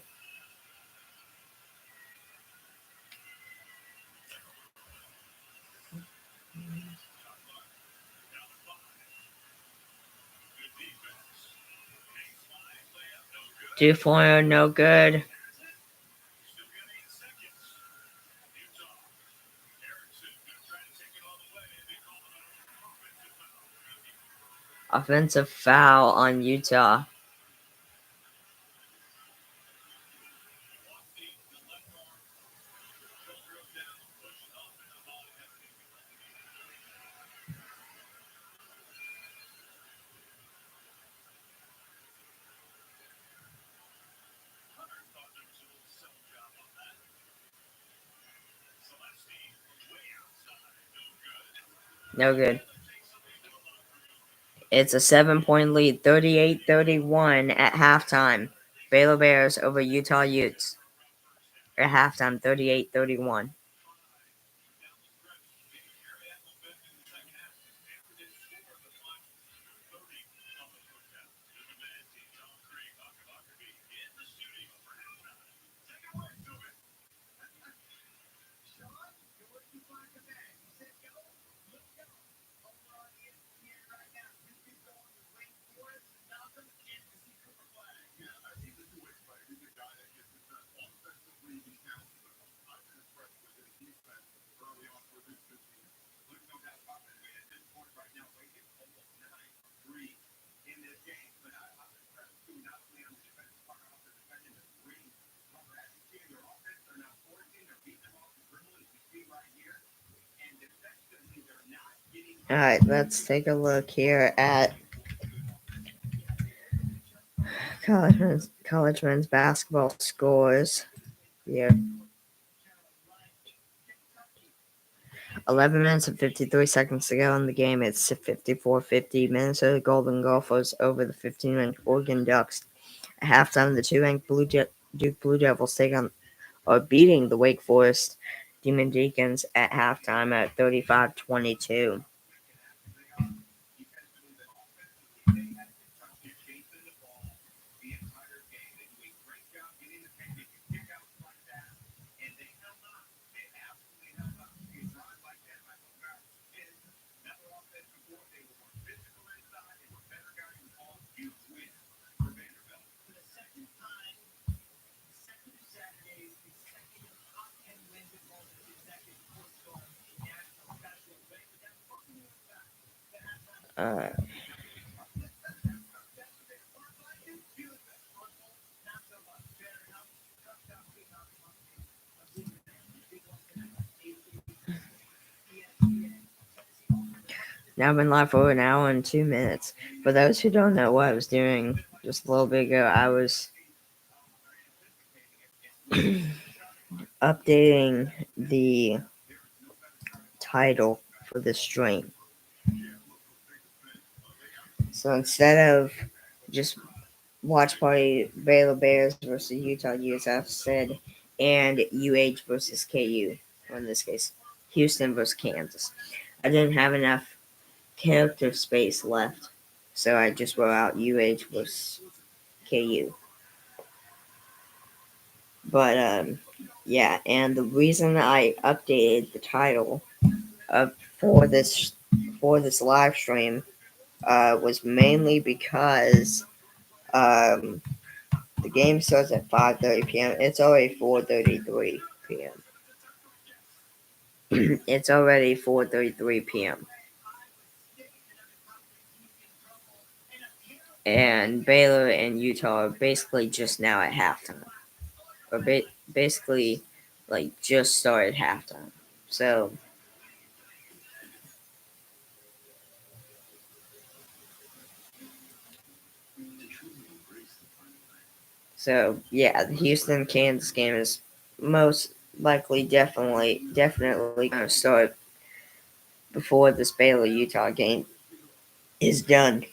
Two-pointer, no good. Offensive foul on Utah. No good. It's a 7-point lead, 38-31 at halftime. Baylor Bears over Utah Utes. At halftime, 38-31. All right, let's take a look here at college men's basketball scores here. 11 minutes and 53 seconds to go in the game. It's 54-50. Minnesota Golden Gophers over the 15-ranked Oregon Ducks. At halftime, the 2-ranked Duke Blue Devils are beating the Wake Forest Demon Deacons at halftime at 35-22. Uh, Now I've been live for an hour and 2 minutes. For those who don't know what I was doing just a little bit ago, I was updating the title for the stream. So instead of just watch party Baylor Bears versus Utah Utes, I've said and versus KU, or in this case, Houston versus Kansas. I didn't have enough character space left, so I just wrote out versus KU. But yeah, and the reason I updated the title of for this live stream was mainly because the game starts at 5:30 p.m. It's already 4:33 p.m. It's already 4:33 p.m. And Baylor and Utah are basically just now at halftime, or basically like just started halftime. So yeah, the Houston Kansas game is most likely definitely going to start before this Baylor Utah game is done.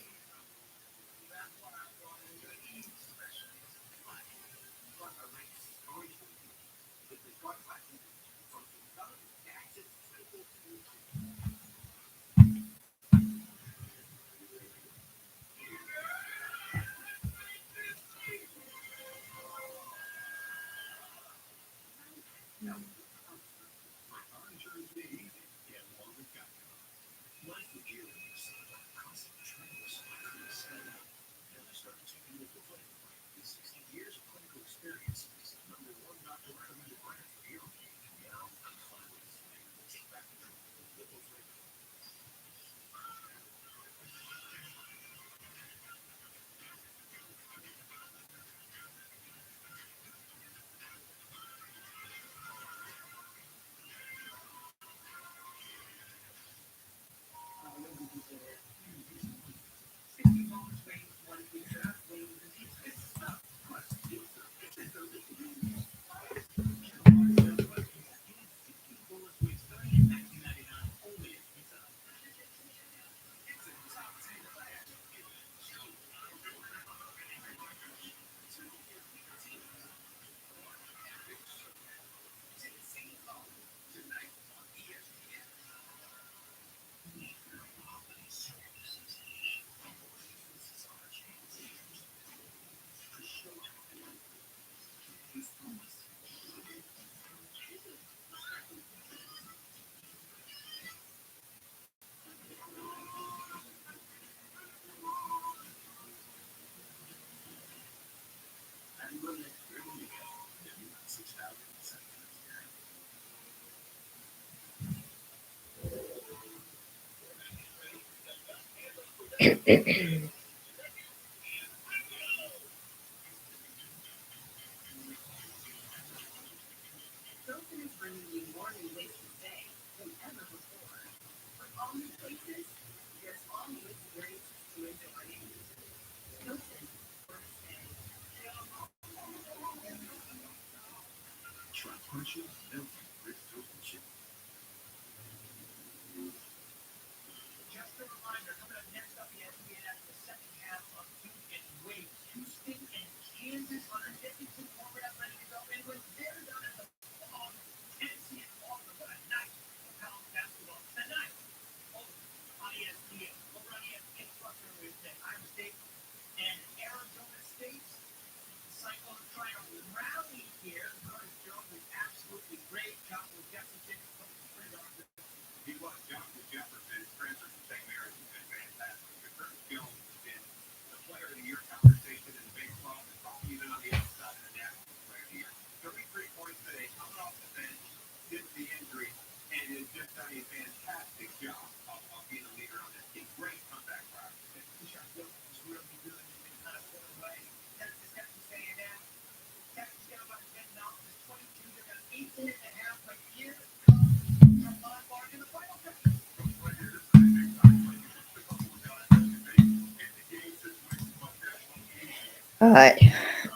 Alright.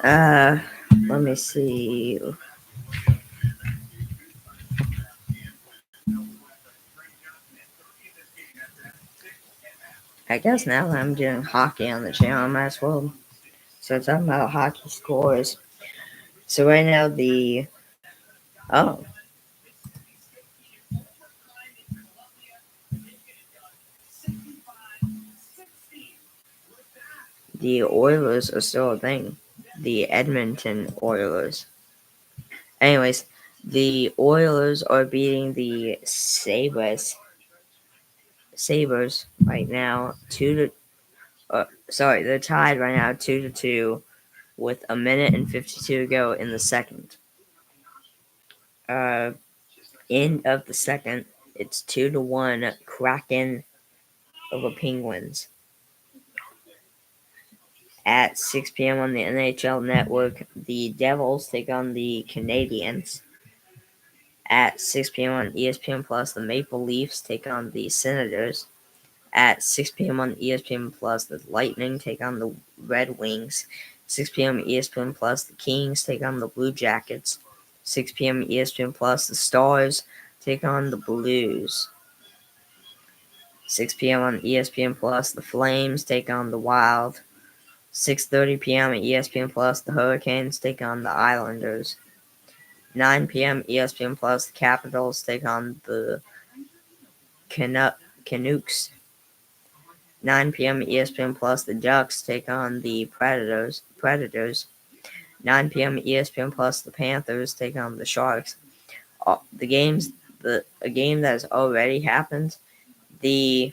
Let me see. I guess now that I'm doing hockey on the channel, I might as well. So talking about hockey scores. So right now oh the Oilers are still a thing. The Edmonton Oilers. Anyways, the Oilers are beating the Sabres right now they're tied right now 2-2 with a minute and 52 to go in the second. Uh, End of the second, it's 2-1 Kraken over Penguins. At 6 p.m. on the NHL Network, the Devils take on the Canadiens. At 6 p.m. on ESPN Plus, the Maple Leafs take on the Senators. At 6 p.m. on ESPN Plus, the Lightning take on the Red Wings. 6 p.m. ESPN Plus, the Kings take on the Blue Jackets. 6 p.m. ESPN Plus, the Stars take on the Blues. 6 p.m. on ESPN Plus, the Flames take on the Wild. 6:30 p.m. at ESPN Plus, the Hurricanes take on the Islanders. 9 p.m. ESPN Plus, the Capitals take on the Canucks. 9 p.m. ESPN Plus, the Ducks take on the Predators. 9 p.m. ESPN Plus, the Panthers take on the Sharks. A game that has already happened. The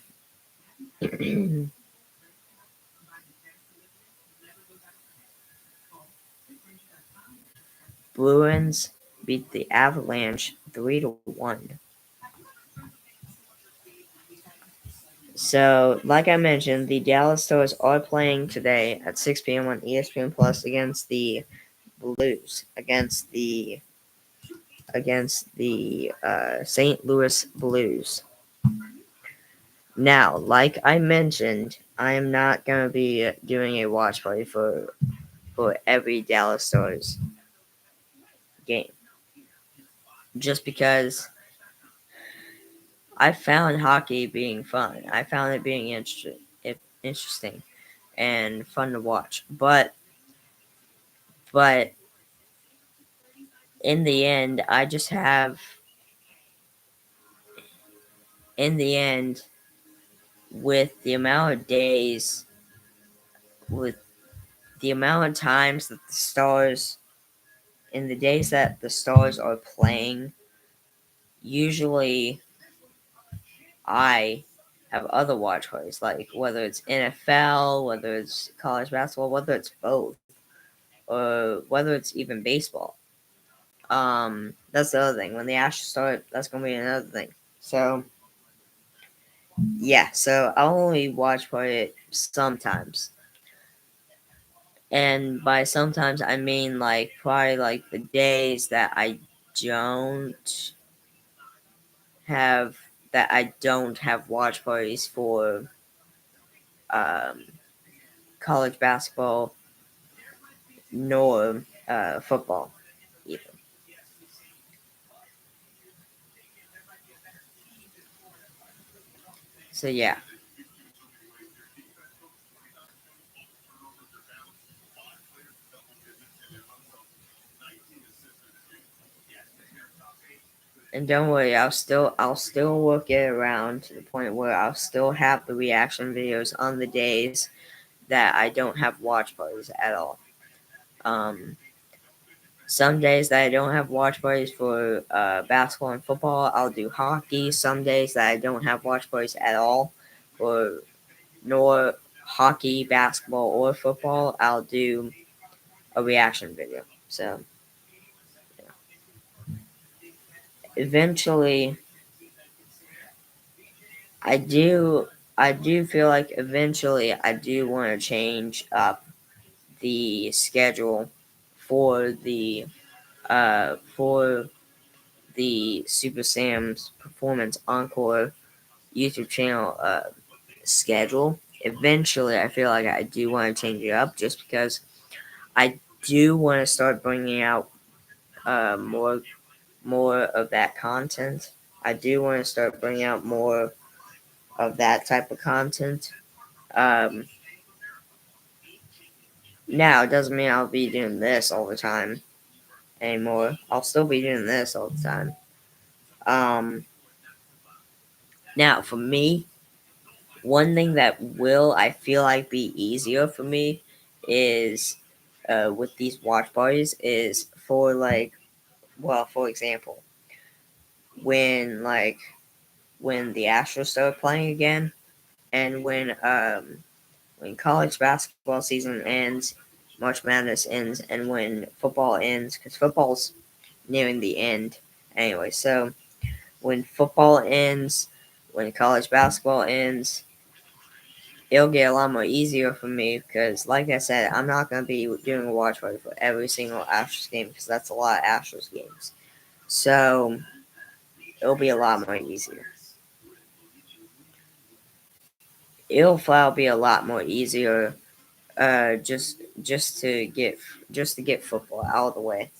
Bruins beat the Avalanche 3-1. So, like I mentioned, the Dallas Stars are playing today at 6 p.m. on ESPN Plus against the Blues, against the St. Louis Blues. Now, like I mentioned, I am not going to be doing a watch party for every Dallas Stars game, just because I found hockey being fun. I found it being interesting and fun to watch. But in the end, I just have in the end with the amount of days, with the amount of times that the Stars, in the days that the Stars are playing, usually I have other watch parties, like whether it's NFL, whether it's college basketball, whether it's both, or whether it's even baseball. That's the other thing. When the Astros start, that's gonna be another thing. So yeah, so I'll only watch party sometimes. And by sometimes I mean like probably like the days that don't have I don't have watch parties for um, college basketball nor football either. So yeah. And don't worry, I'll still work it around to the point where I'll still have the reaction videos on the days that I don't have watch parties at all. Um, some days that I don't have watch parties for basketball and football, I'll do hockey. Some days that I don't have watch parties at all for nor hockey, basketball, or football, I'll do a reaction video. So eventually, I do I do feel like eventually I do want to change up the schedule for the Super Sam's Performance Encore YouTube channel schedule. Eventually, I feel like I do want to change it up just because I do want to start bringing out more of that content. I do want to start bringing out more of that type of content. Um, Now, it doesn't mean I'll be doing this all the time anymore. I'll still be doing this all the time. Um, Now, for me, one thing that will, I feel like, be easier for me is with these watch parties is for like, well, for example, when like when the Astros start playing again, and when college basketball season ends, March Madness ends, and when football ends, because football's nearing the end anyway. So when football ends, when college basketball ends, it'll get a lot more easier for me because, like I said, I'm not going to be doing a watch party for every single Astros game because that's a lot of Astros games. So it'll be a lot more easier. It'll flat be a lot more easier just to get football out of the way.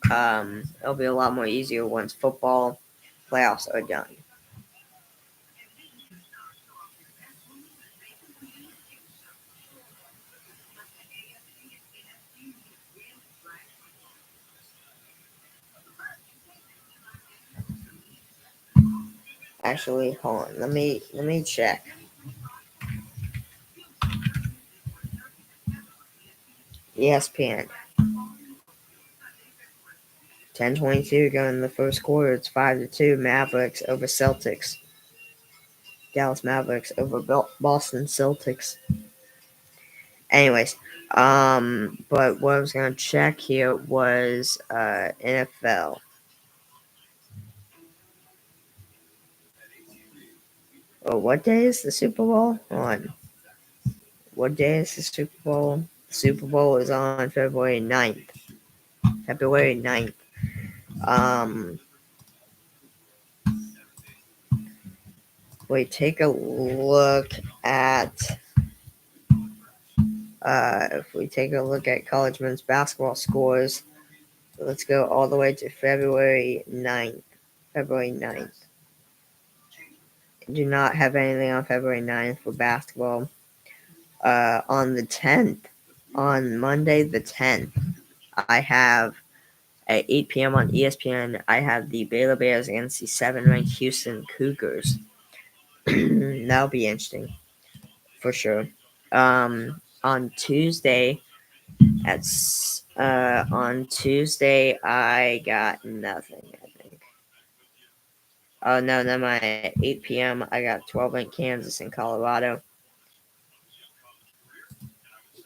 It'll be a lot more easier once football playoffs are done. Actually, hold on. Let me check. ESPN 10:22 going in the first quarter. It's 5-2. Mavericks over Celtics. Dallas Mavericks over Boston Celtics. Anyways, but what I was gonna check here was NFL. Oh, what day is the Super Bowl on? What day is the Super Bowl? The Super Bowl is on February 9th. February 9th. Um, Wait, take a look at if we take a look at college men's basketball scores, let's go all the way to February 9th. February 9th. Do not have anything on February 9th for basketball. On the 10th, on Monday the 10th, I have at 8 p.m. on ESPN, I have the Baylor Bears against the 7 ranked Houston Cougars. That'll be interesting for sure. On Tuesday, I got nothing. I think. Oh no, never mind. At 8 p.m. I got 12 ranked Kansas and Colorado.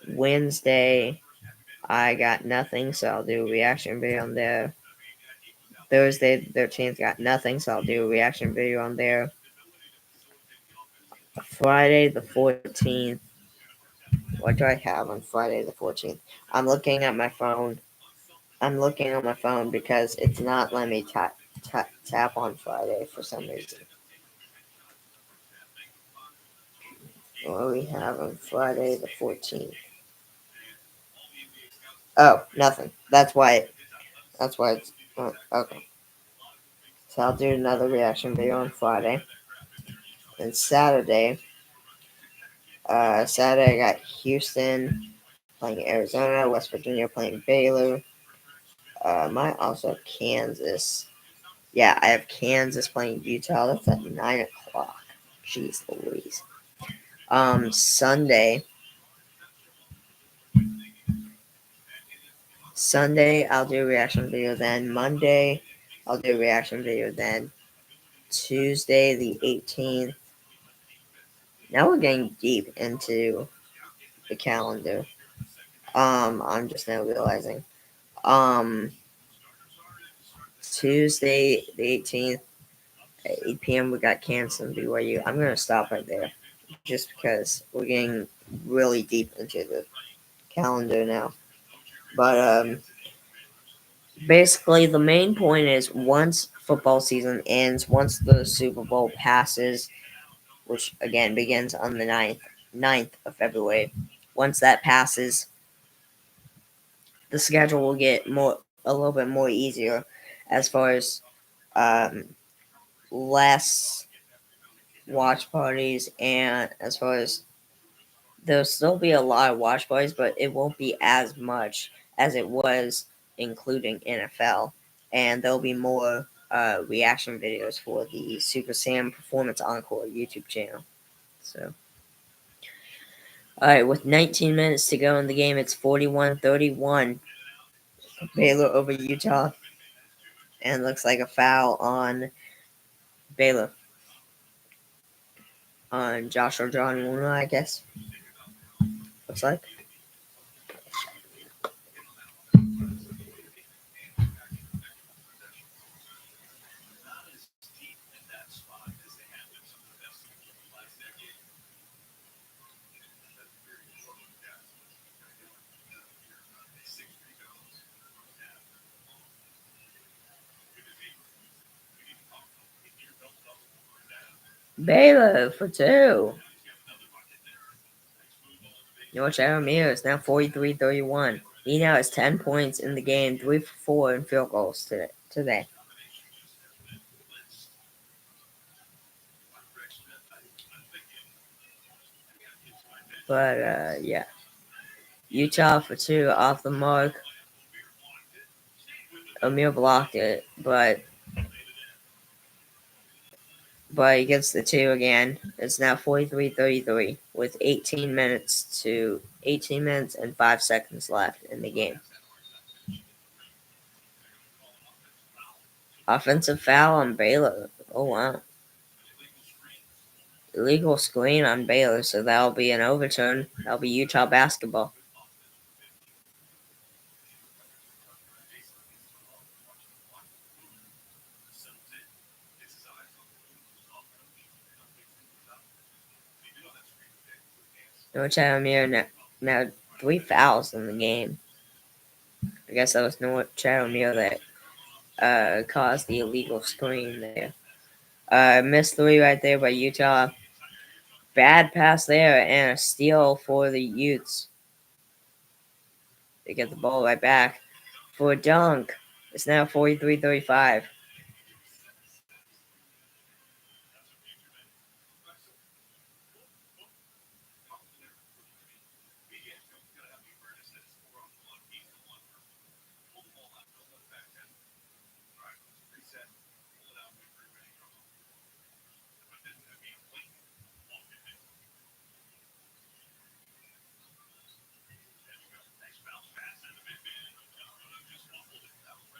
Wednesday, I got nothing, so I'll do a reaction video on there. Thursday, the 13th, got nothing, so I'll do a reaction video on there. Friday, the 14th. What do I have on Friday, the 14th? I'm looking at my phone. I'm looking on my phone because it's not letting me tap on Friday for some reason. What do we have on Friday, the 14th? Oh, nothing. That's why. That's why it's okay. So I'll do another reaction video on Friday. And Saturday I got Houston playing Arizona, West Virginia playing Baylor. Might also have Kansas. Yeah, I have Kansas playing Utah. That's at 9 o'clock. Jeez Louise. Sunday, I'll do a reaction video then. Monday, I'll do a reaction video then. Tuesday, the 18th. Now we're getting deep into the calendar. I'm just now realizing. Um, Tuesday, the 18th, at 8 p.m., we got Kansas and BYU. I'm going to stop right there just because we're getting really deep into the calendar now. But basically, the main point is once football season ends, once the Super Bowl passes, which again begins on the 9th of February, once that passes, the schedule will get a little bit more easier as far as um, less watch parties, and as far as there'll still be a lot of watch parties, but it won't be as much as it was including NFL, and there'll be more reaction videos for the Super Sam Performance Encore YouTube channel. So, all right, with 19 minutes to go in the game, it's 41-31. Baylor over Utah, and looks like a foul on Baylor on Josh or John Luna, I guess. Looks like. Baylor for two. North Amir is now 43-31. He now has 10 points in the game, 3 for 4 in field goals today. But, yeah. Utah for two off the mark. Amir blocked it, but he gets the two again. It's now 43-33 with 18 minutes and 5 seconds left in the game. Offensive foul on Baylor. Oh, wow. Illegal screen on Baylor, so that'll be an overturn. That'll be Utah basketball. North Amir now 3 fouls in the game. I guess that was North Amir that caused the illegal screen there. Missed 3 right there by Utah. Bad pass there and a steal for the Utes. They get the ball right back for a dunk. It's now 43-35.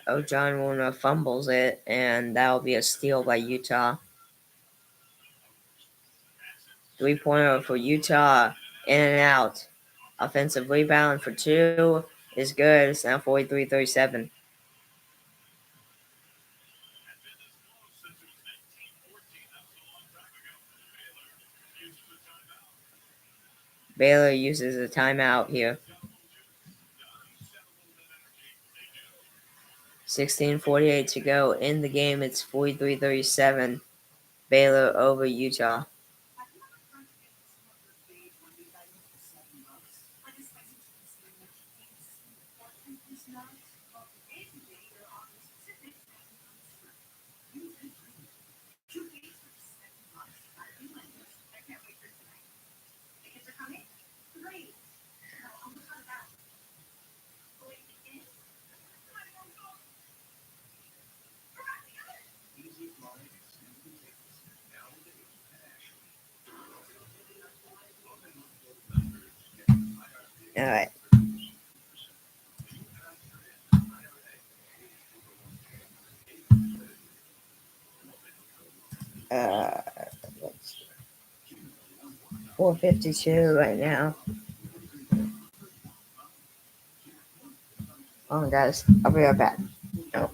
Oh, John Warner fumbles it, and that'll be a steal by Utah. 3-pointer for Utah, in and out. Offensive rebound for 2 is good. It's now 43-37. Baylor uses a timeout here. 16:48 to go in the game. It's 43-37. Baylor over Utah. All right. Uh, 4:52 right now. Oh, guys, I'll be right back. Oh.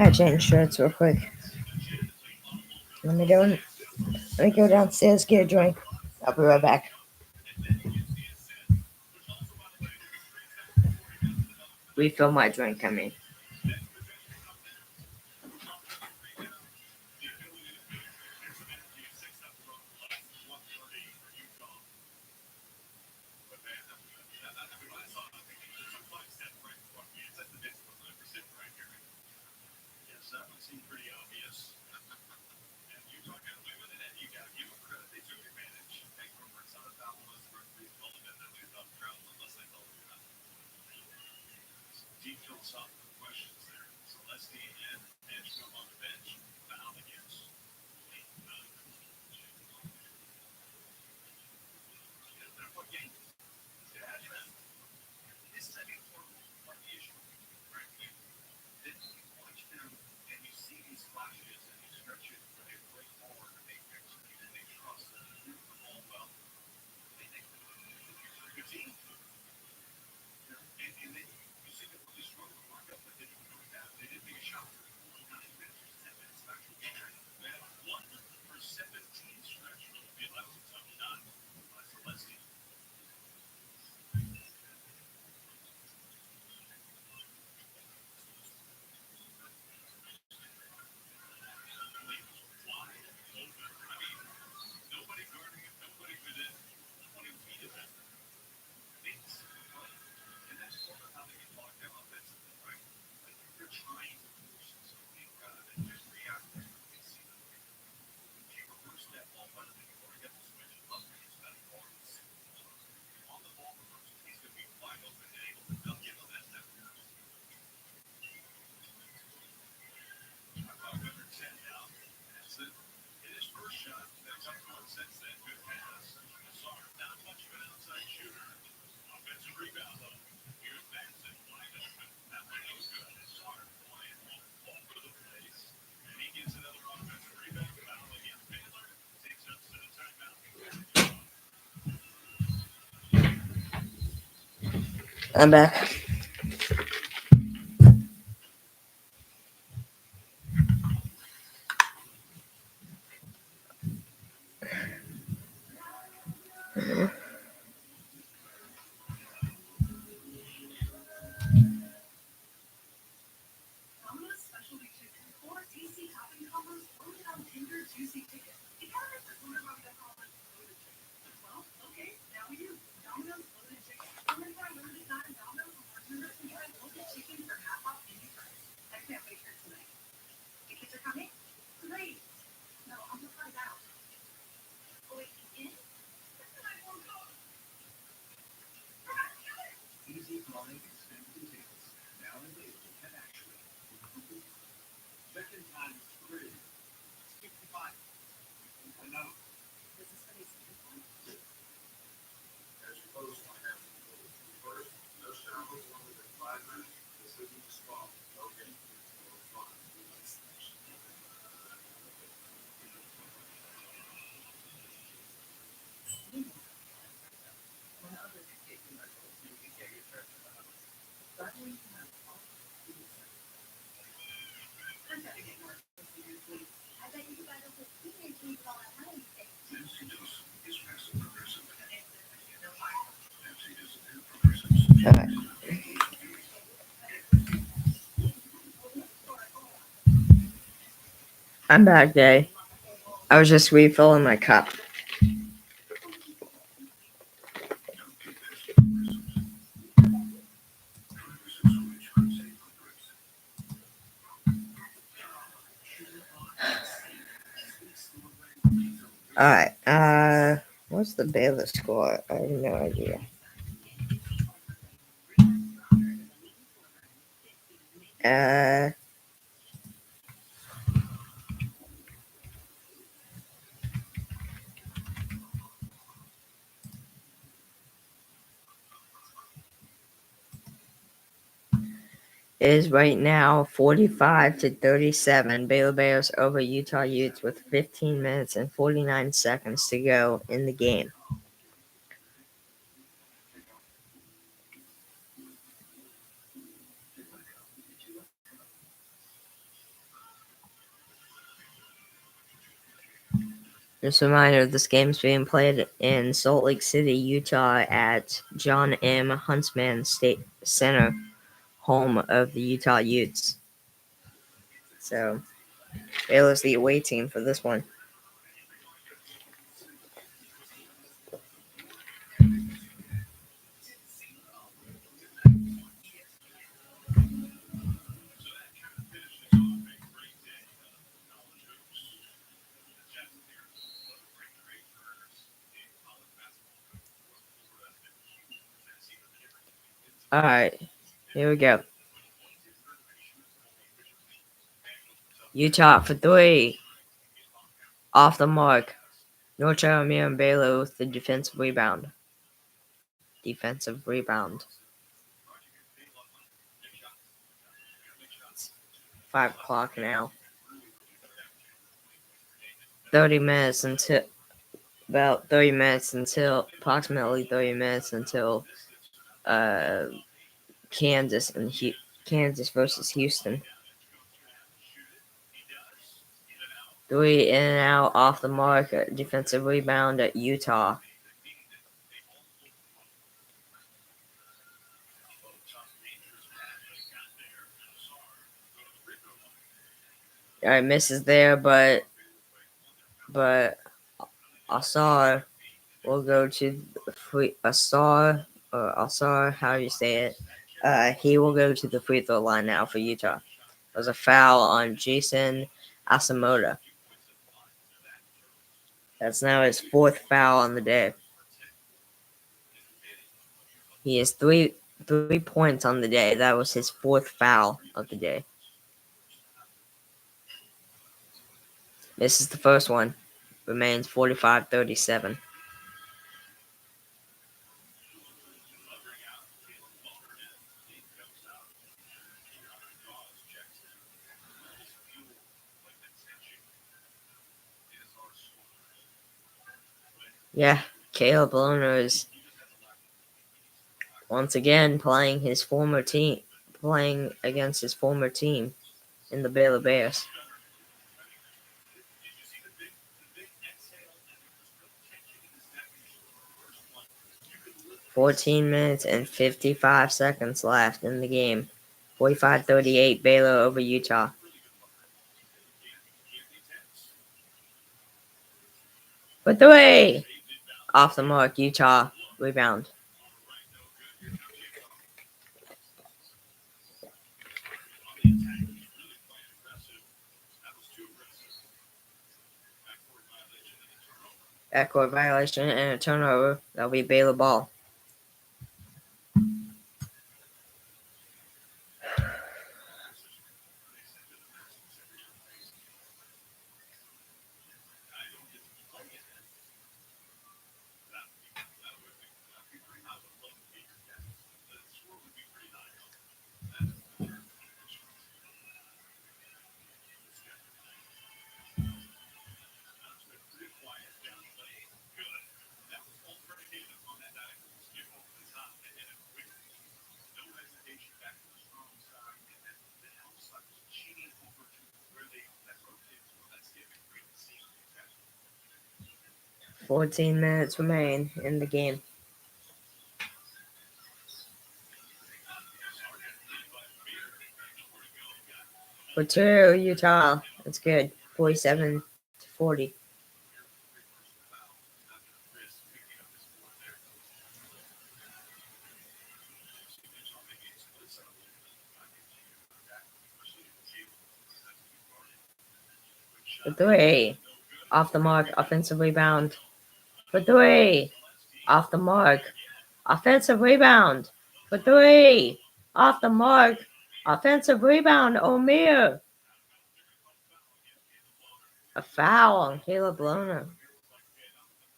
I change shirts real quick. Let me go downstairs, get a drink. I'll be right back. Refill my drink, I mean. I'm back. Alright. I'm back, Day. I was just refilling my cup. Alright, what's the Baylor score? I have no idea. Is right now 45-37. Baylor Bears over Utah Utes with 15 minutes and 49 seconds to go in the game. Just a reminder, this game is being played in Salt Lake City, Utah at John M. Huntsman State Center, home of the Utah Utes. So, Baylor's the away team for this one. Alright, here we go. Utah for 3. Off the mark. North Carolina and Baylor with the defensive rebound. 5 o'clock now. approximately 30 minutes until Kansas versus Houston. 3 in and out, off the mark, defensive rebound at Utah. Alright, misses there, but Asar will go to Asar, how do you say it? He will go to the free throw line now for Utah. There's a foul on Jason Asamoah. That's now his 4th foul on the day. He has 3 points on the day. That was his 4th foul of the day. Misses the first one. Remains 45-37. Yeah, Caleb Lohner is once again playing against his former team in the Baylor Bears. 14 minutes and 55 seconds left in the game. 45-38, Baylor over Utah. For 3! Off the mark, Utah. Rebound. Backcourt violation and a turnover. That'll be Baylor ball. "14 minutes remain in the game. For 2, Utah. That's good. 47-40. For 3. Off the mark. Offensive rebound. For 3. Off the mark. Offensive rebound. For 3. Off the mark. Offensive rebound. Omier. A foul on Caleb Lohner.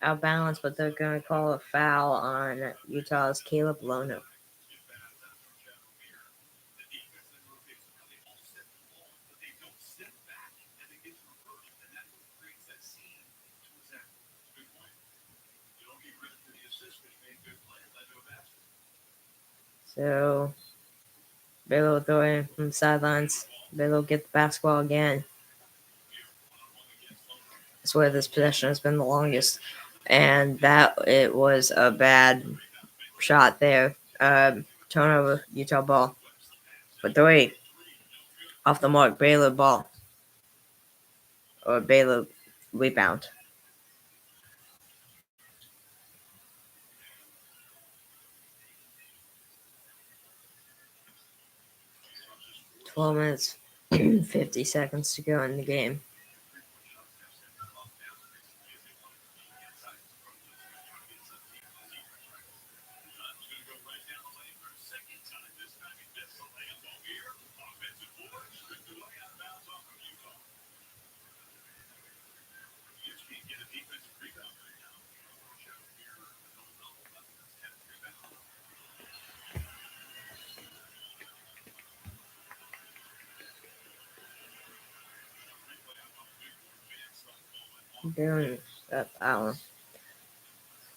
Out of balance, but they're going to call a foul on Utah's Caleb Lohner. So, Baylor will throw in from the sidelines. Baylor will get the basketball again. It's where this possession has been the longest. And that it was a bad shot there. Turnover, Utah ball. For 3. Off the mark, Baylor ball. Or Baylor rebound. "12 minutes, 50 seconds to go in the game." Doing that hour.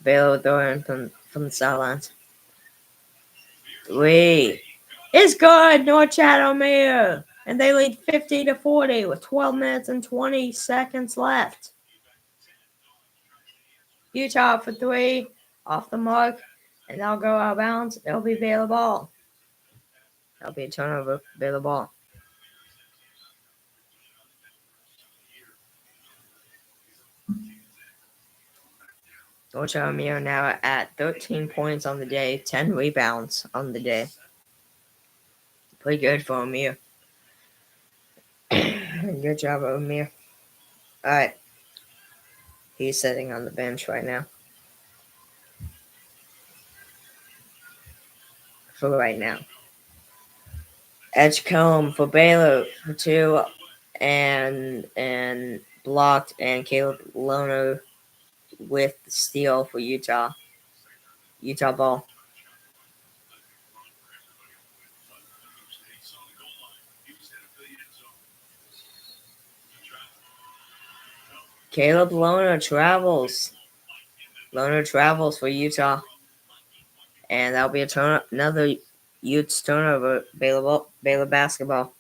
Baylor throwing from the sidelines. 3. It's good, North Chatham. And they lead 50-40 with 12 minutes and 20 seconds left. Utah for 3, off the mark, and they'll go out of bounds. It'll be Baylor ball. That'll be a turnover, Baylor ball. North Chatham now at 13 points on the day, 10 rebounds on the day. Pretty good for Amir. Good job, Amir. Alright. He's sitting on the bench right now. For right now. Edgecombe for Baylor for 2 and blocked, and Caleb Loner with the steal for Utah. Utah ball. Caleb Loner travels. Loner travels for Utah. And that'll be another Utes turnover, Baylor basketball.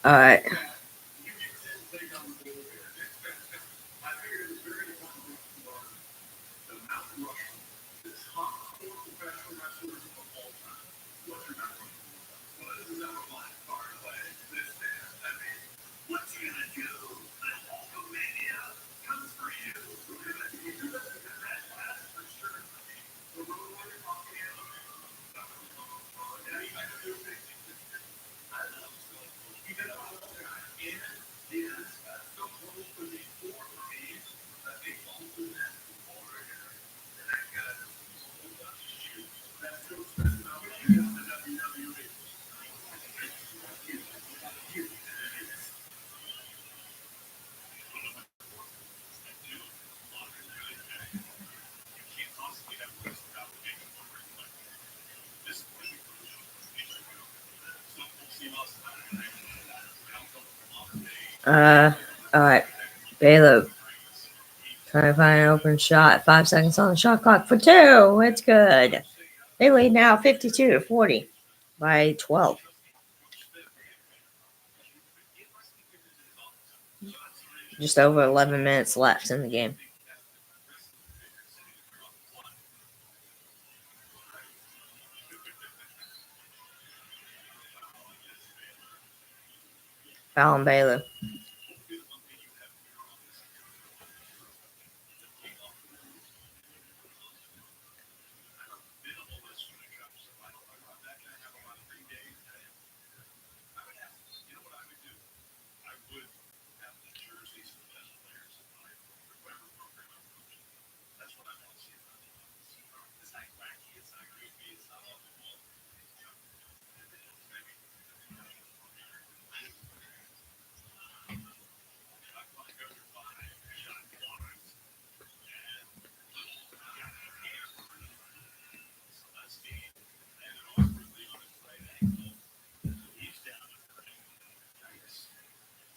All right. Uh, all right. Baylor trying to find an open shot. 5 seconds on the shot clock for two. It's good. They lead now 52-40 by 12. Just over 11 minutes left in the game. Foul on Baylor.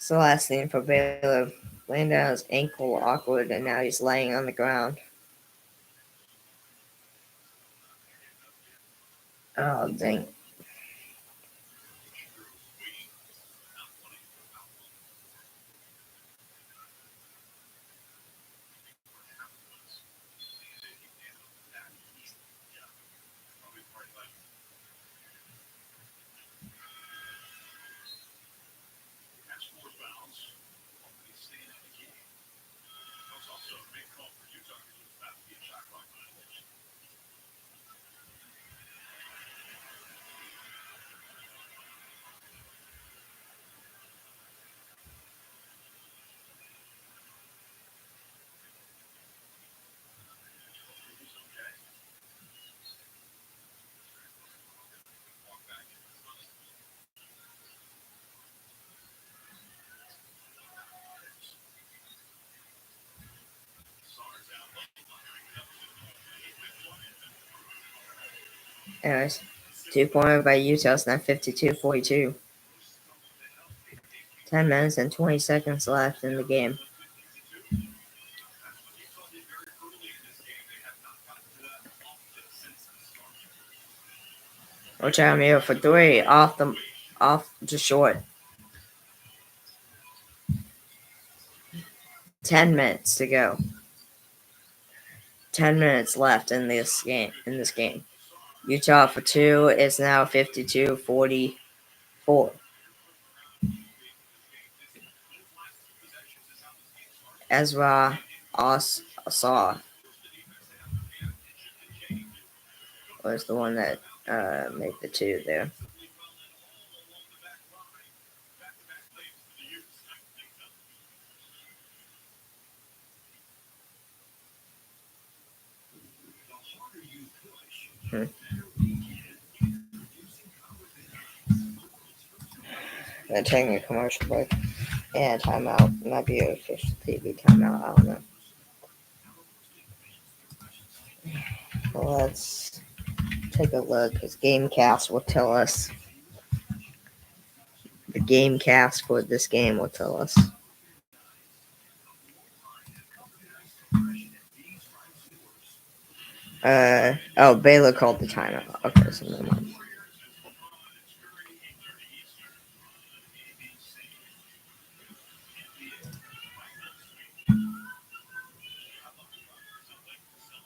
It's the last thing for Baylor. Laying down his ankle awkward, and now he's laying on the ground. Oh, dang. Anyways, 2-pointer by Utes now 52-42. 10 minutes and 20 seconds left in the game. Which I'm here for three. Off just short. 10 minutes to go. 10 minutes left in this game. Utah for two is now 52-44. Ezra Asar was the one that made the two there. They're taking a commercial break and timeout. Might be an official TV timeout. I don't know. Let's take a look because Gamecast will tell us. The Gamecast for this game will tell us. Baylor called the timeout. Okay, so never mind.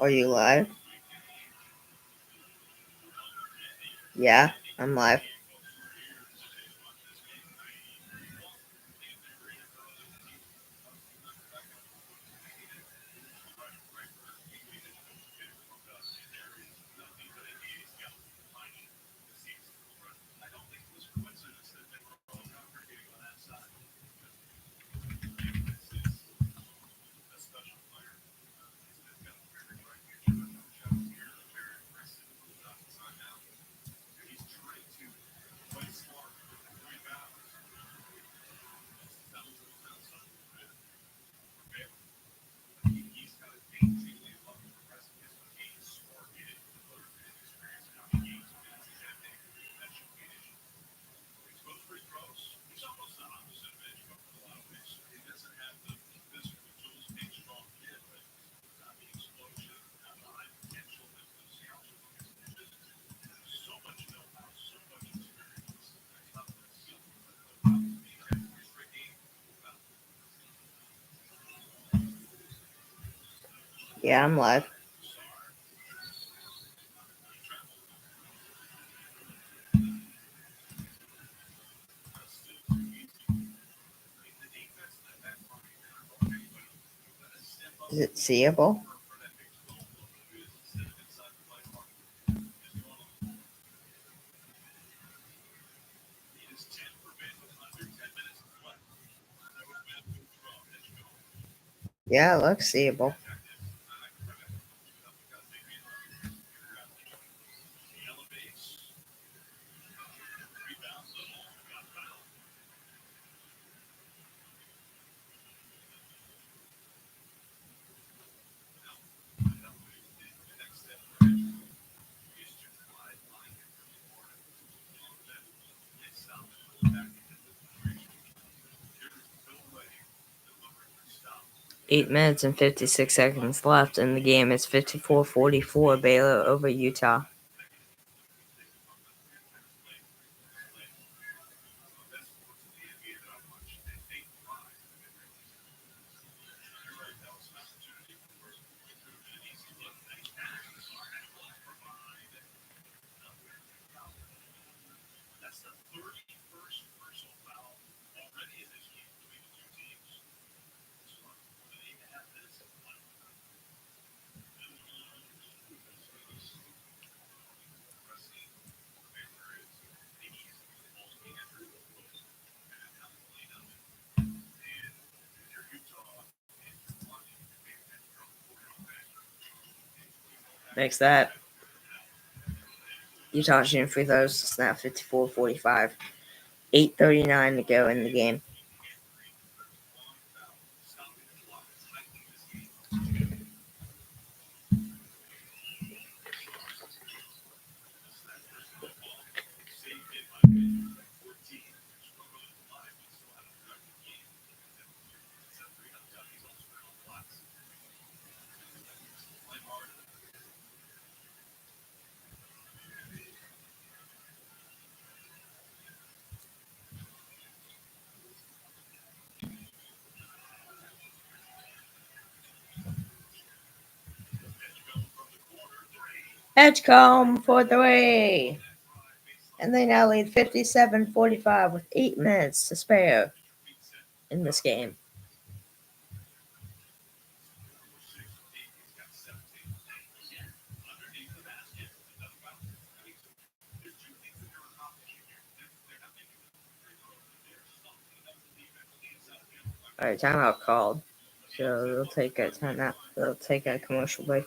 Are you live? Yeah, I'm live. Yeah, I'm live. Is it seeable? Yeah, it looks seeable. Eight minutes and 56 seconds left in the game. It's 54-44 Baylor over Utah. Makes that Utah shooting free throws. It's now 54-45. 8:39 to go in the game. Edgecombe for three. And they now lead 57-45 with 8 minutes to spare in this game. All right, timeout called. So they'll take a timeout. They'll take a commercial break.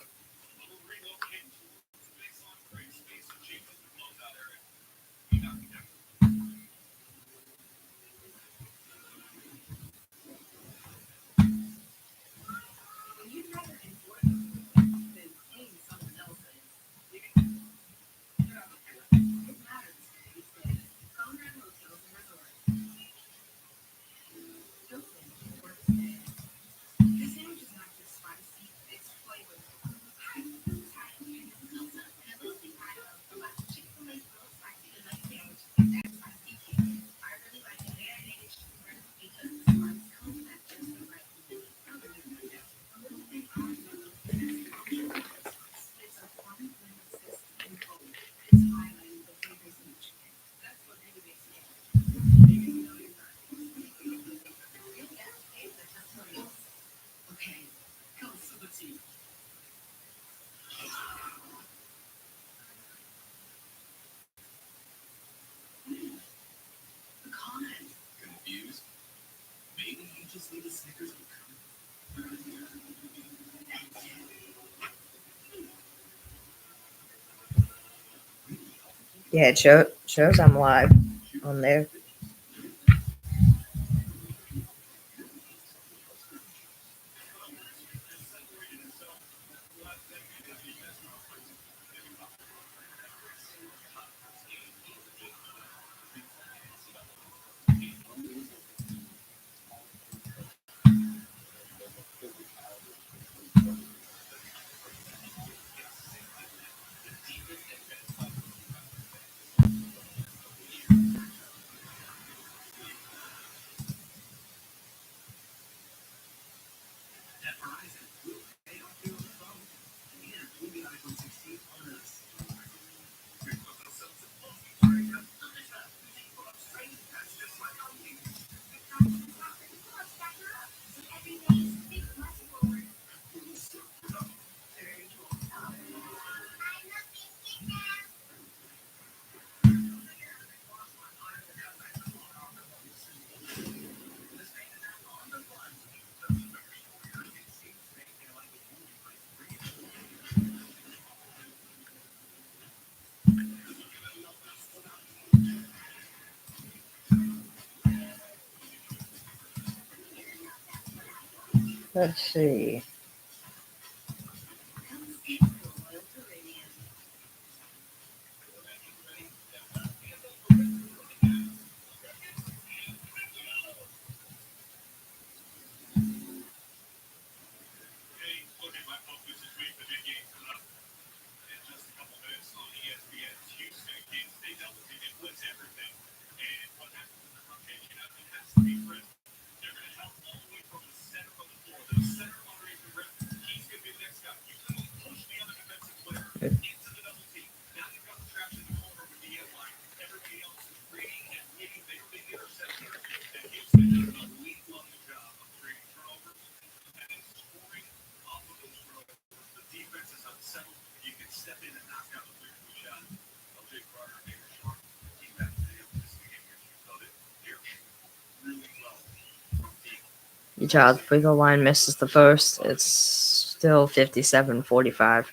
Yeah, it shows I'm live on there. Let's see. Utah's free throw line misses the first. It's still 57-45.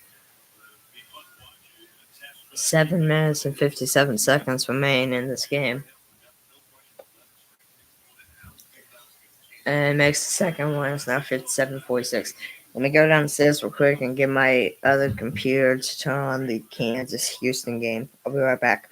7 minutes and 57 seconds remain in this game. And makes the second one. It's now 57-46. Let me go downstairs real quick and get my other computer to turn on the Kansas-Houston game. I'll be right back.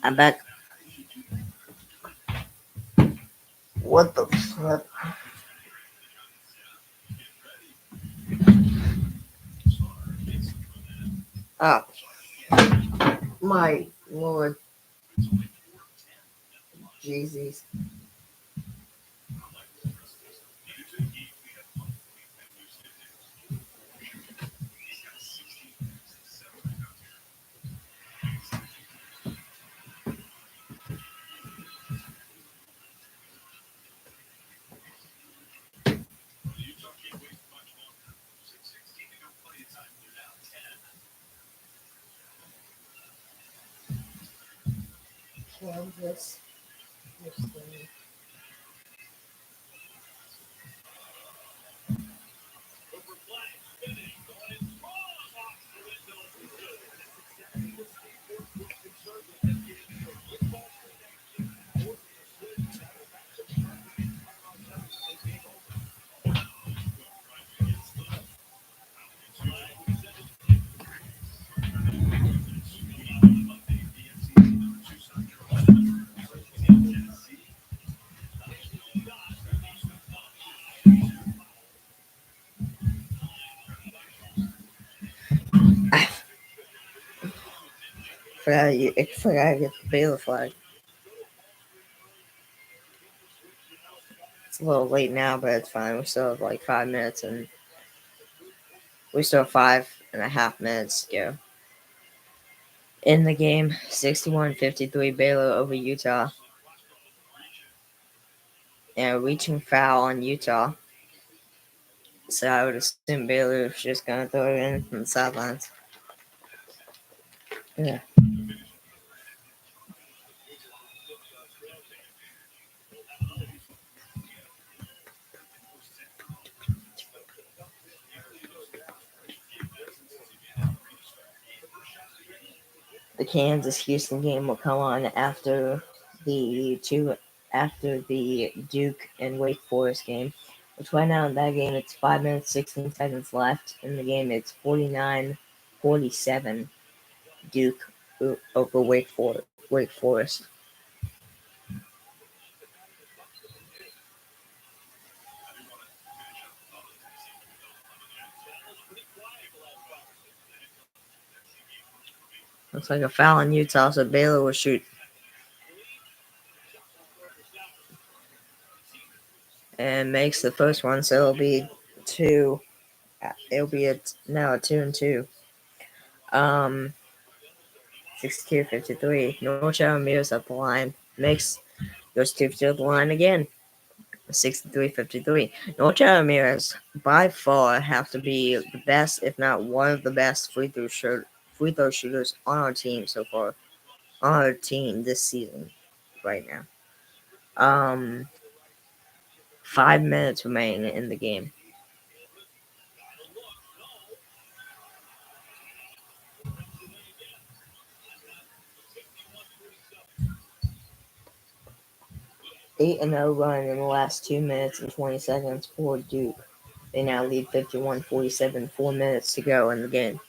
I'm back. What the fuck? Oh, my lord. Jesus. Kansas. I forgot to get the Baylor flag. It's a little late now, but it's fine. We still have like 5 minutes, and we still have 5.5 minutes to go. In the game, 61-53 Baylor over Utah. And reaching foul on Utah. So I would assume Baylor is just going to throw it in from the sidelines. Yeah. The Kansas Houston game will come on after the Duke and Wake Forest game. Which right now in that game it's 5 minutes 16 seconds left. In the game it's 49-47 Duke over Wake Forest. Looks like a foul on Utah, so Baylor will shoot. And makes the first one, so it'll be two. It'll be now a 2-2. 62-53. North Ramirez up the line. Goes 2 to the line again. 63-53. North Ramirez by far have to be the best, if not one of the best free throw shooters on our team so far. On our team this season, right now. 5 minutes remaining in the game. Eight and 0 run in the last 2 minutes and 20 seconds for Duke. They now lead 51-47, 4 minutes to go in the game.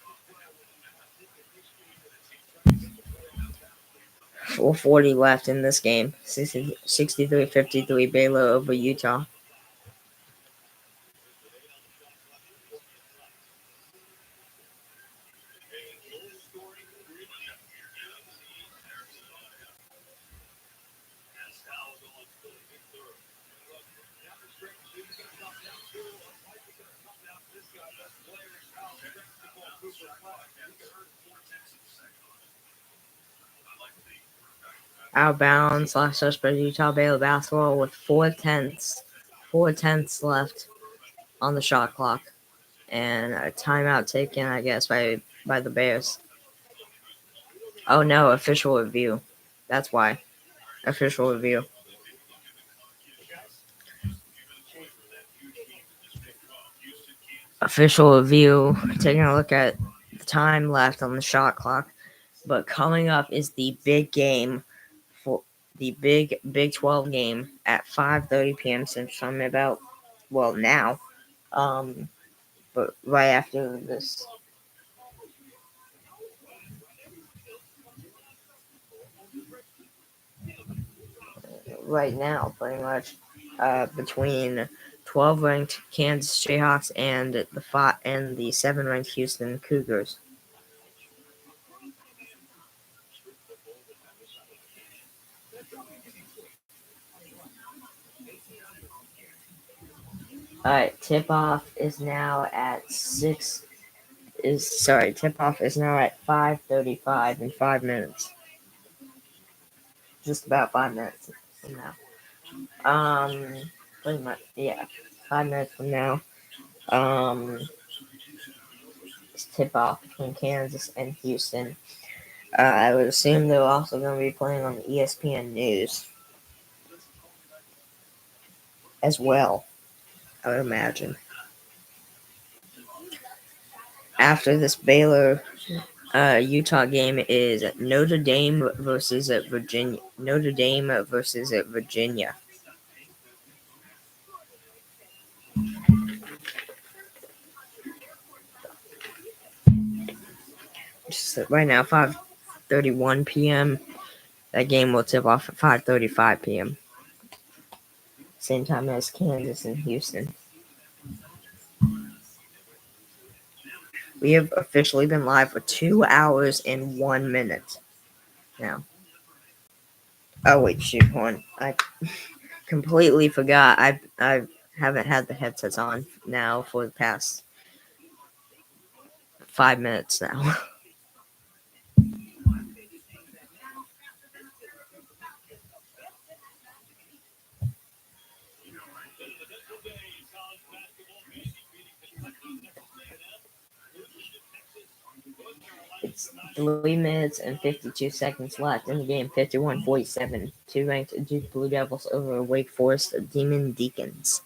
4:40 left in this game. 63-53 Baylor over Utah. Out of bounds, last touch by Utah Baylor basketball with 4 tenths left on the shot clock, and a timeout taken, I guess, by the Bears. Oh no, official review. That's why. Official review. Official review. Taking a look at the time left on the shot clock. But coming up is the big game for the Big 12 game at 5:30 p.m. Central Time. Now. Um, but right after this. right now, pretty much, between 12 ranked Kansas Jayhawks and the 7 ranked Houston Cougars. All right, tip off is now at 5:35 in 5 minutes. Just about 5 minutes from now. Pretty much, yeah. 5 minutes from now. It's tip off between Kansas and Houston. I would assume they're also going to be playing on the ESPN News as well. I would imagine. After this Baylor Utah game is Notre Dame versus Virginia. Notre Dame versus Virginia. Just right now, 5:31 p.m. That game will tip off at 5:35 p.m. Same time as Kansas and Houston. We have officially been live for 2 hours and 1 minute now. Oh wait, shoot, hold on. I completely forgot. I haven't had the headsets on now for the past 5 minutes now. It's 3 minutes and 52 seconds left in the game. 51-47. 2 ranked Duke Blue Devils over Wake Forest Demon Deacons.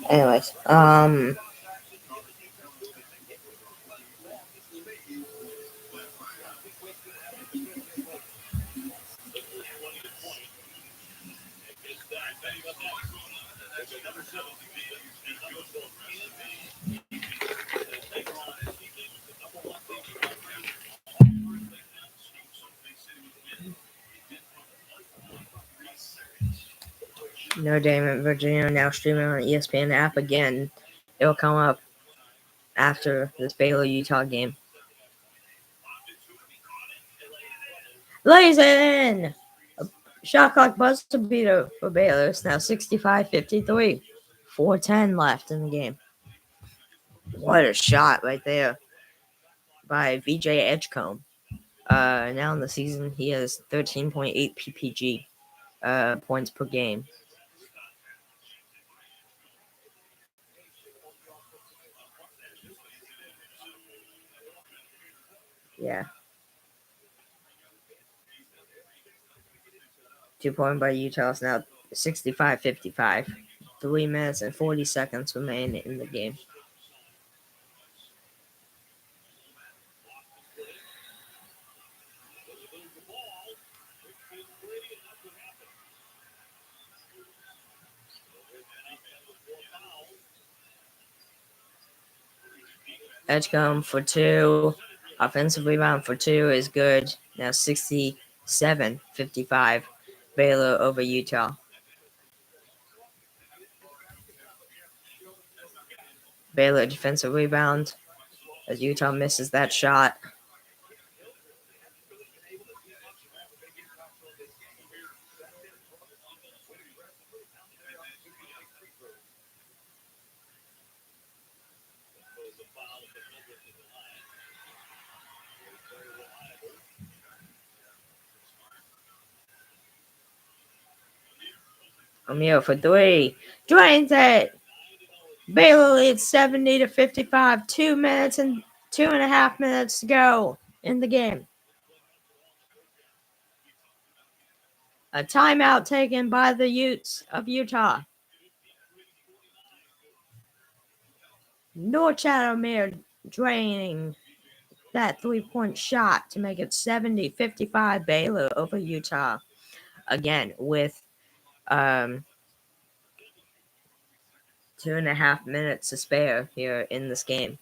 Anyways, Notre Dame and Virginia now streaming on the ESPN app again. It'll come up after this Baylor Utah game. Lays in! A shot clock buzzer beater for Baylor. It's now 65-53. 4:10 left in the game. What a shot right there by VJ Edgecombe. Now in the season, he has 13.8 PPG points per game. Yeah. 2-point by Utah is now 65-55. 3 minutes and 40 seconds remain in the game. Edgecombe for 2. Offensive rebound for 2 is good. Now 67-55. Baylor over Utah. Baylor defensive rebound as Utah misses that shot. O'Neal for 3. Drains it. Baylor leads 70-55. 2 minutes and 2.5 minutes to go in the game. A timeout taken by the Utes of Utah. North Chatham draining that 3-point shot to make it 70-55 Baylor over Utah. Again, with 2.5 minutes to spare here in this game.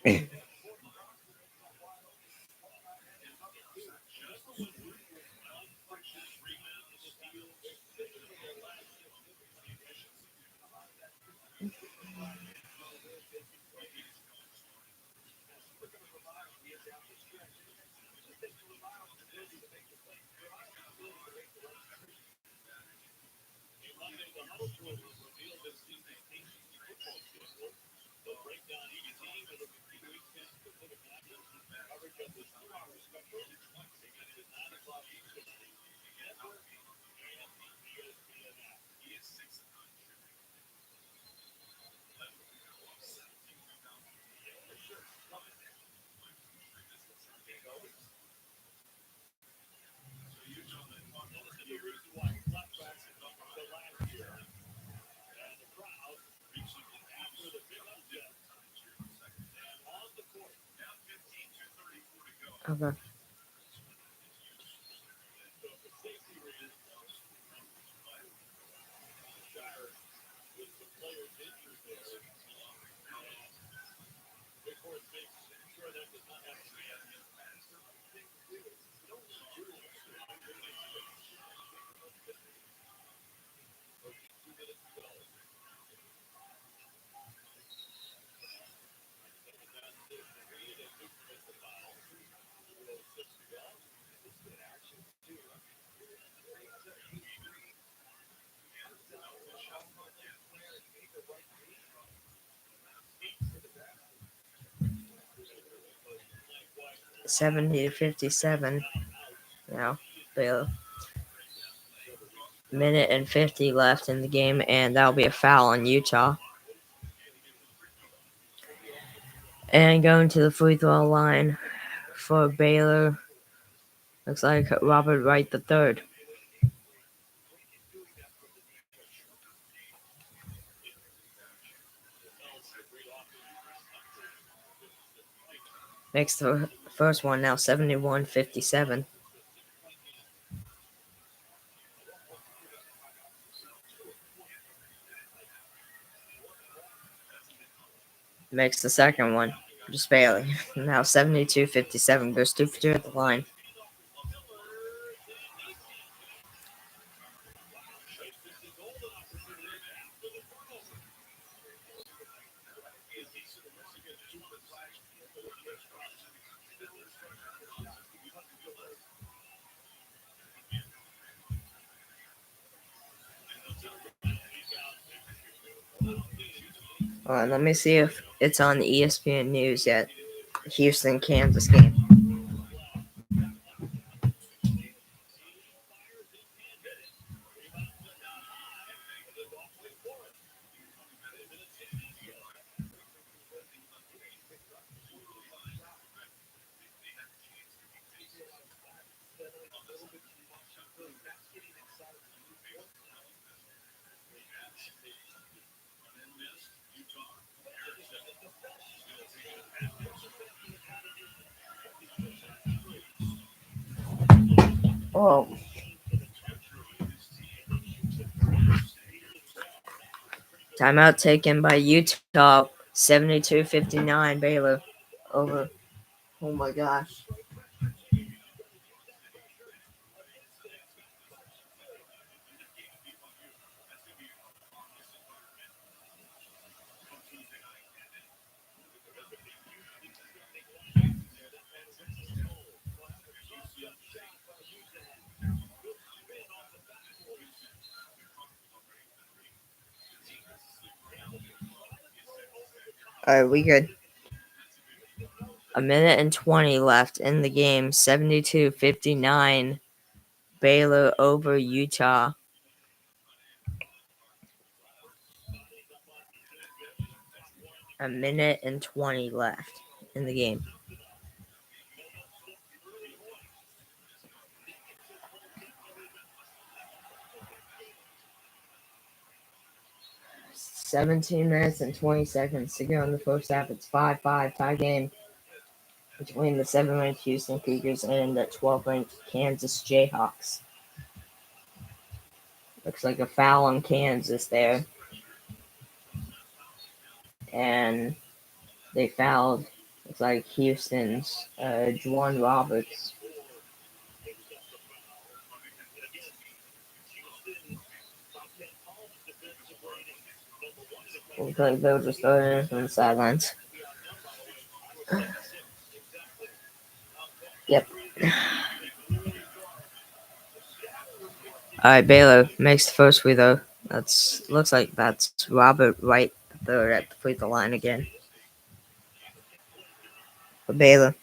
Okay. $70-57 now. Baylor. Minute and 50 left in the game, and that'll be a foul on Utah. And going to the free throw line for Baylor. Looks like Robert Wright III. Makes the first one now 71-57. Makes the second one. Just barely. Now 72-57. Goes 2 for 2 at the line. Alright, let me see if it's on the ESPN News yet. Houston, Kansas game. Oh. Timeout taken by Utah. 72-59 Baylor over. Oh my gosh. Alright, we good. A minute and 20 left in the game. 72-59 Baylor over Utah. A minute and 20 left in the game. $17 and 20 seconds to go in the first half. It's 5-5 tie game between the 7th-ranked Houston Cougars and the 12th-ranked Kansas Jayhawks. Looks like a foul on Kansas there. And they fouled, looks like Houston's Juwan Roberts. Looks like they were just throwing it from the sidelines. Yep. Alright, Baylor makes the first free throw. Looks like that's Robert Wright, the third at the free throw line again. For Baylor.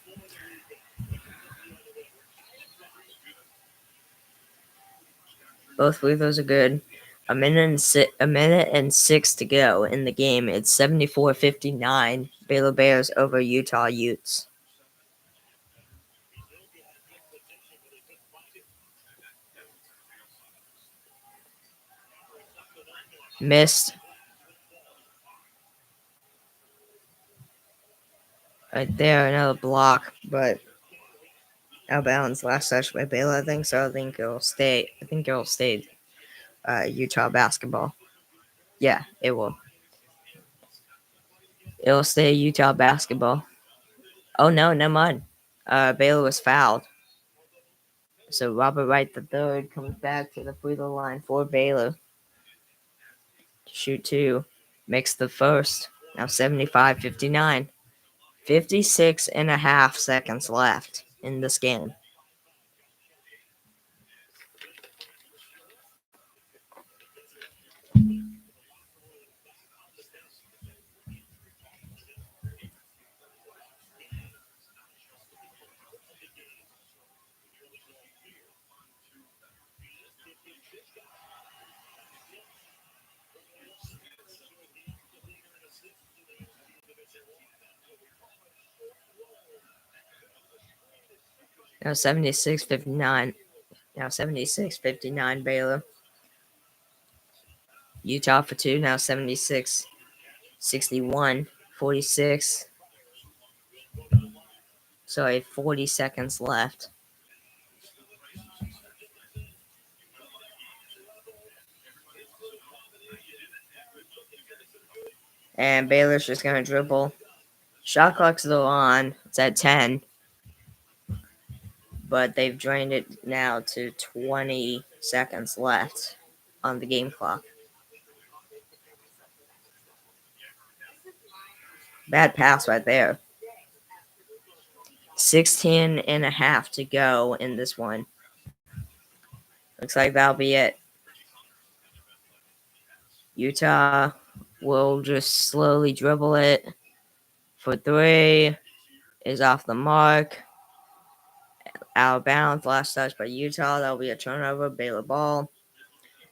Both free throws are good. A minute and six to go in the game. It's 74-59. Baylor Bears over Utah Utes. Missed. Right there, another block, but out of bounds last touch by Baylor, I think so. I think it'll stay. Utah basketball. Yeah, it will. It'll stay Utah basketball. Oh no, never mind. Baylor was fouled. So Robert Wright III comes back to the free throw line for Baylor. Shoot two. Makes the first. Now 75-59. 56 and a half seconds left in this game. Now 76-59. Now 76-59 Baylor. Utah for two. Now 76-61. 46. Sorry, 40 seconds left. And Baylor's just going to dribble. Shot clock's still on. It's at 10. But they've drained it now to 20 seconds left on the game clock. Bad pass right there. 16 and a half to go in this one. Looks like that'll be it. Utah will just slowly dribble it for three. Is off the mark. Out of bounds. Last touch by Utah. That'll be a turnover. Baylor ball.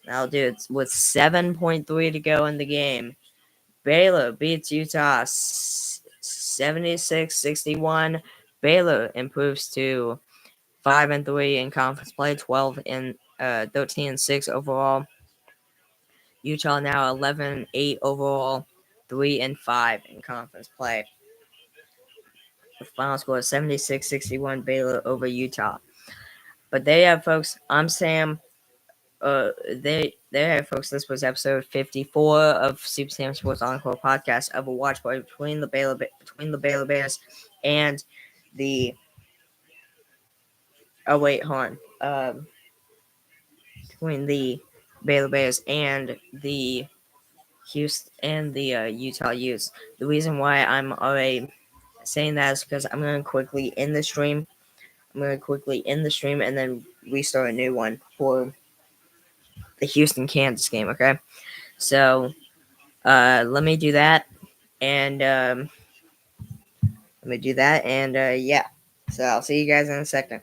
That'll do it with 7.3 to go in the game. Baylor beats Utah 76-61. Baylor improves to 5-3 in conference play, 13-6 overall. Utah now 11-8 overall, 3-5 in conference play. The final score is 76-61 Baylor over Utah. But there you have, folks. I'm Sam. There you have, folks. This was episode 54 of Super Sam Sports Encore podcast of a watch party between the Baylor Bears and the. Oh wait, hold on. Between the Baylor Bears and the Houston and the Utah Utes. The reason why I'm already saying that is because I'm going to quickly end the stream. And then restart a new one for the Houston-Kansas game, okay? So, let me do that. And, yeah. So, I'll see you guys in a second.